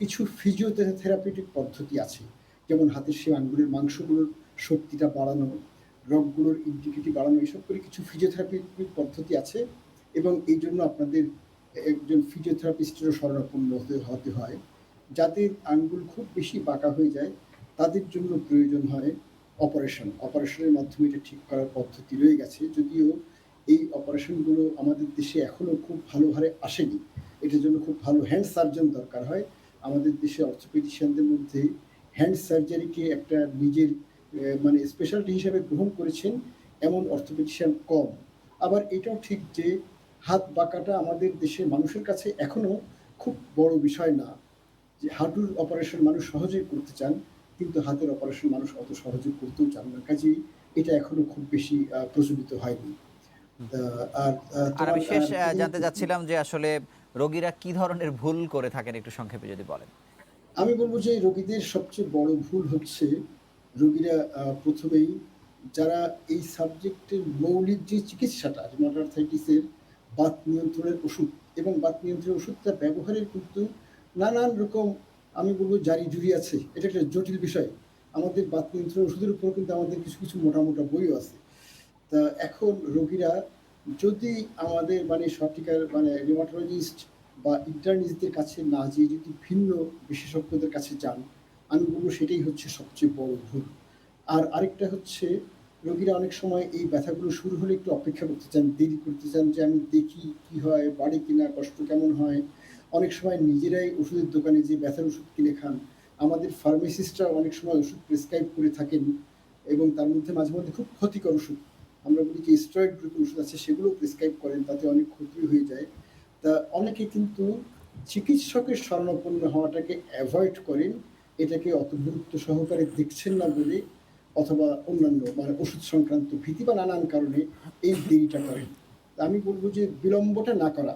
কিছু ফিজিওথেরাপিউটিক পদ্ধতি আছে। যেমন হাতের সেই আঙ্গুলের মাংসগুলোর শক্তিটা বাড়ানো, রগগুলোর ইন্টিগ্রিটি বাড়ানো, এসব করে কিছু ফিজিওথেরাপিউটিক পদ্ধতি আছে এবং এইজন্য আপনাদের একজন ফিজিওথেরাপিস্টেরও শরণাপন্ন হতে হয়। যাদের আঙ্গুল খুব বেশি বাঁকা হয়ে যায় তাদের জন্য প্রয়োজন হয় অপারেশন। অপারেশনের মাধ্যমে এটা ঠিক করার পদ্ধতি রয়ে গেছে। যদিও এই অপারেশনগুলো আমাদের দেশে এখনো খুব ভালো হারে আসেনি। এটার জন্য খুব ভালো হ্যান্ড সার্জন দরকার হয়। আমাদের দেশে অর্থোপেডিশিয়ানদের মধ্যে হ্যান্ড সার্জারিকে একটা নিজের মানে স্পেশালিটি হিসেবে গ্রহণ করেছেন এমন অর্থোপেডিশিয়ান কম। আবার এটাও ঠিক যে হাত বাঁকাটা আমাদের দেশের মানুষের কাছে এখনো খুব বড় বিষয় না। যে হাঁটুর অপারেশন মানুষ সহজেই করতে চান, কিন্তু হাতের অপারেশন মানুষ অত সহজে করতেও চান না। কাজেই এটা এখনো খুব বেশি প্রচলিত হয়নি। তা আর আর আমি শেষ তুমি জানতে চাচ্ছিলাম যে আসলে রোগীরা কি ধরনের ভুল করে থাকেন, একটু সংক্ষেপে যদি বলেন। আমি বলব যে রোগীদের সবচেয়ে বড় ভুল হচ্ছে রোগীরা ১ম এই যারা এই সাবজেক্টের মৌলিক যে চিকিৎসাটা রিউমাটয়েড আর্থ্রাইটিসের বাত নিয়ন্ত্রণের ওষুধ এবং বাত নিয়ন্ত্রণের ওষুধটা ব্যবহারের কিন্তু নানান রকম আমি বলব জারি-জুরি আছে। এটা একটা জটিল বিষয়। আমাদের বাত নিয়ন্ত্রণের ওষুধের উপরেও কিন্তু আমাদের কিছু, কিছু মোটা বইও আছে। তা এখন রোগীরা যদি আমাদের মানে সঠিকার মানে রিউমাটোলজিস্ট বা ইন্টার্নিস্টদের কাছে না যেয়ে যদি ভিন্ন বিশেষজ্ঞদের কাছে যান, আমি বলব সেটাই হচ্ছে সবচেয়ে বড় ভুল। আর আরেকটা হচ্ছে রোগীরা অনেক সময় এই ব্যথাগুলো শুরু হলে একটু অপেক্ষা করতে চান, দেরি করতে চান যে আমি দেখি কি হয়, বাড়ে কিনা, কষ্ট কেমন হয়। অনেক সময় নিজেরাই ওষুধের দোকানে যেয়ে ব্যথার ওষুধ কিনে খান। আমাদের ফার্মাসিস্টরা অনেক সময় ওষুধ প্রেসক্রাইব করে থাকেন এবং তার মধ্যে মাঝে, মাঝে খুব ক্ষতিকর ওষুধ। আমরা বলি যে স্টেরয়েড গ্রুপের ওষুধ আছে সেগুলোও প্রেসক্রাইব করেন, তাতে অনেক ক্ষতি হয়ে যায়। তা অনেকে কিন্তু চিকিৎসকের শরণাপন্ন হওয়াটাকে এভয়েড করেন। এটাকে অত গুরুত্ব সহকারে দেখছেন না বলে অথবা অন্যান্য মানে ওষুধ সংক্রান্ত ভীতি বা নানান কারণে এই দেরিটা করেন। তা আমি বলব যে বিলম্বটা না করা।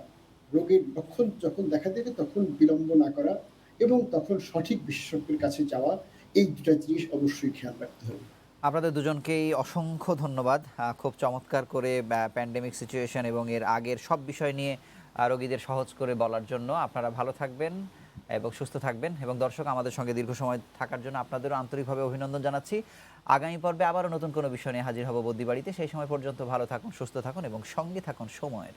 রোগের লক্ষণ যখন দেখা দেবে তখন বিলম্ব না করা এবং তখন সঠিক বিশেষজ্ঞের কাছে যাওয়া, এই ২ টা জিনিস অবশ্যই খেয়াল রাখতে হবে। আপনাদের দুজনকেই অসংখ্য ধন্যবাদ। খুব চমৎকার করে প্যান্ডেমিক সিচুয়েশন এবং এর আগের সব বিষয় নিয়ে রোগীদের সহজ করে বলার জন্য। আপনারা ভালো থাকবেন এবং সুস্থ থাকবেন, এবং দর্শক আমাদের সঙ্গে দীর্ঘ সময় থাকার জন্য আপনাদেরও আন্তরিকভাবে অভিনন্দন জানাচ্ছি। আগামী পর্বে আবারও নতুন কোনো বিষয় নিয়ে হাজির হব বদ্যিবাড়িতে। সেই সময় পর্যন্ত ভালো থাকুন, সুস্থ থাকুন এবং সঙ্গে থাকুন সময়ের।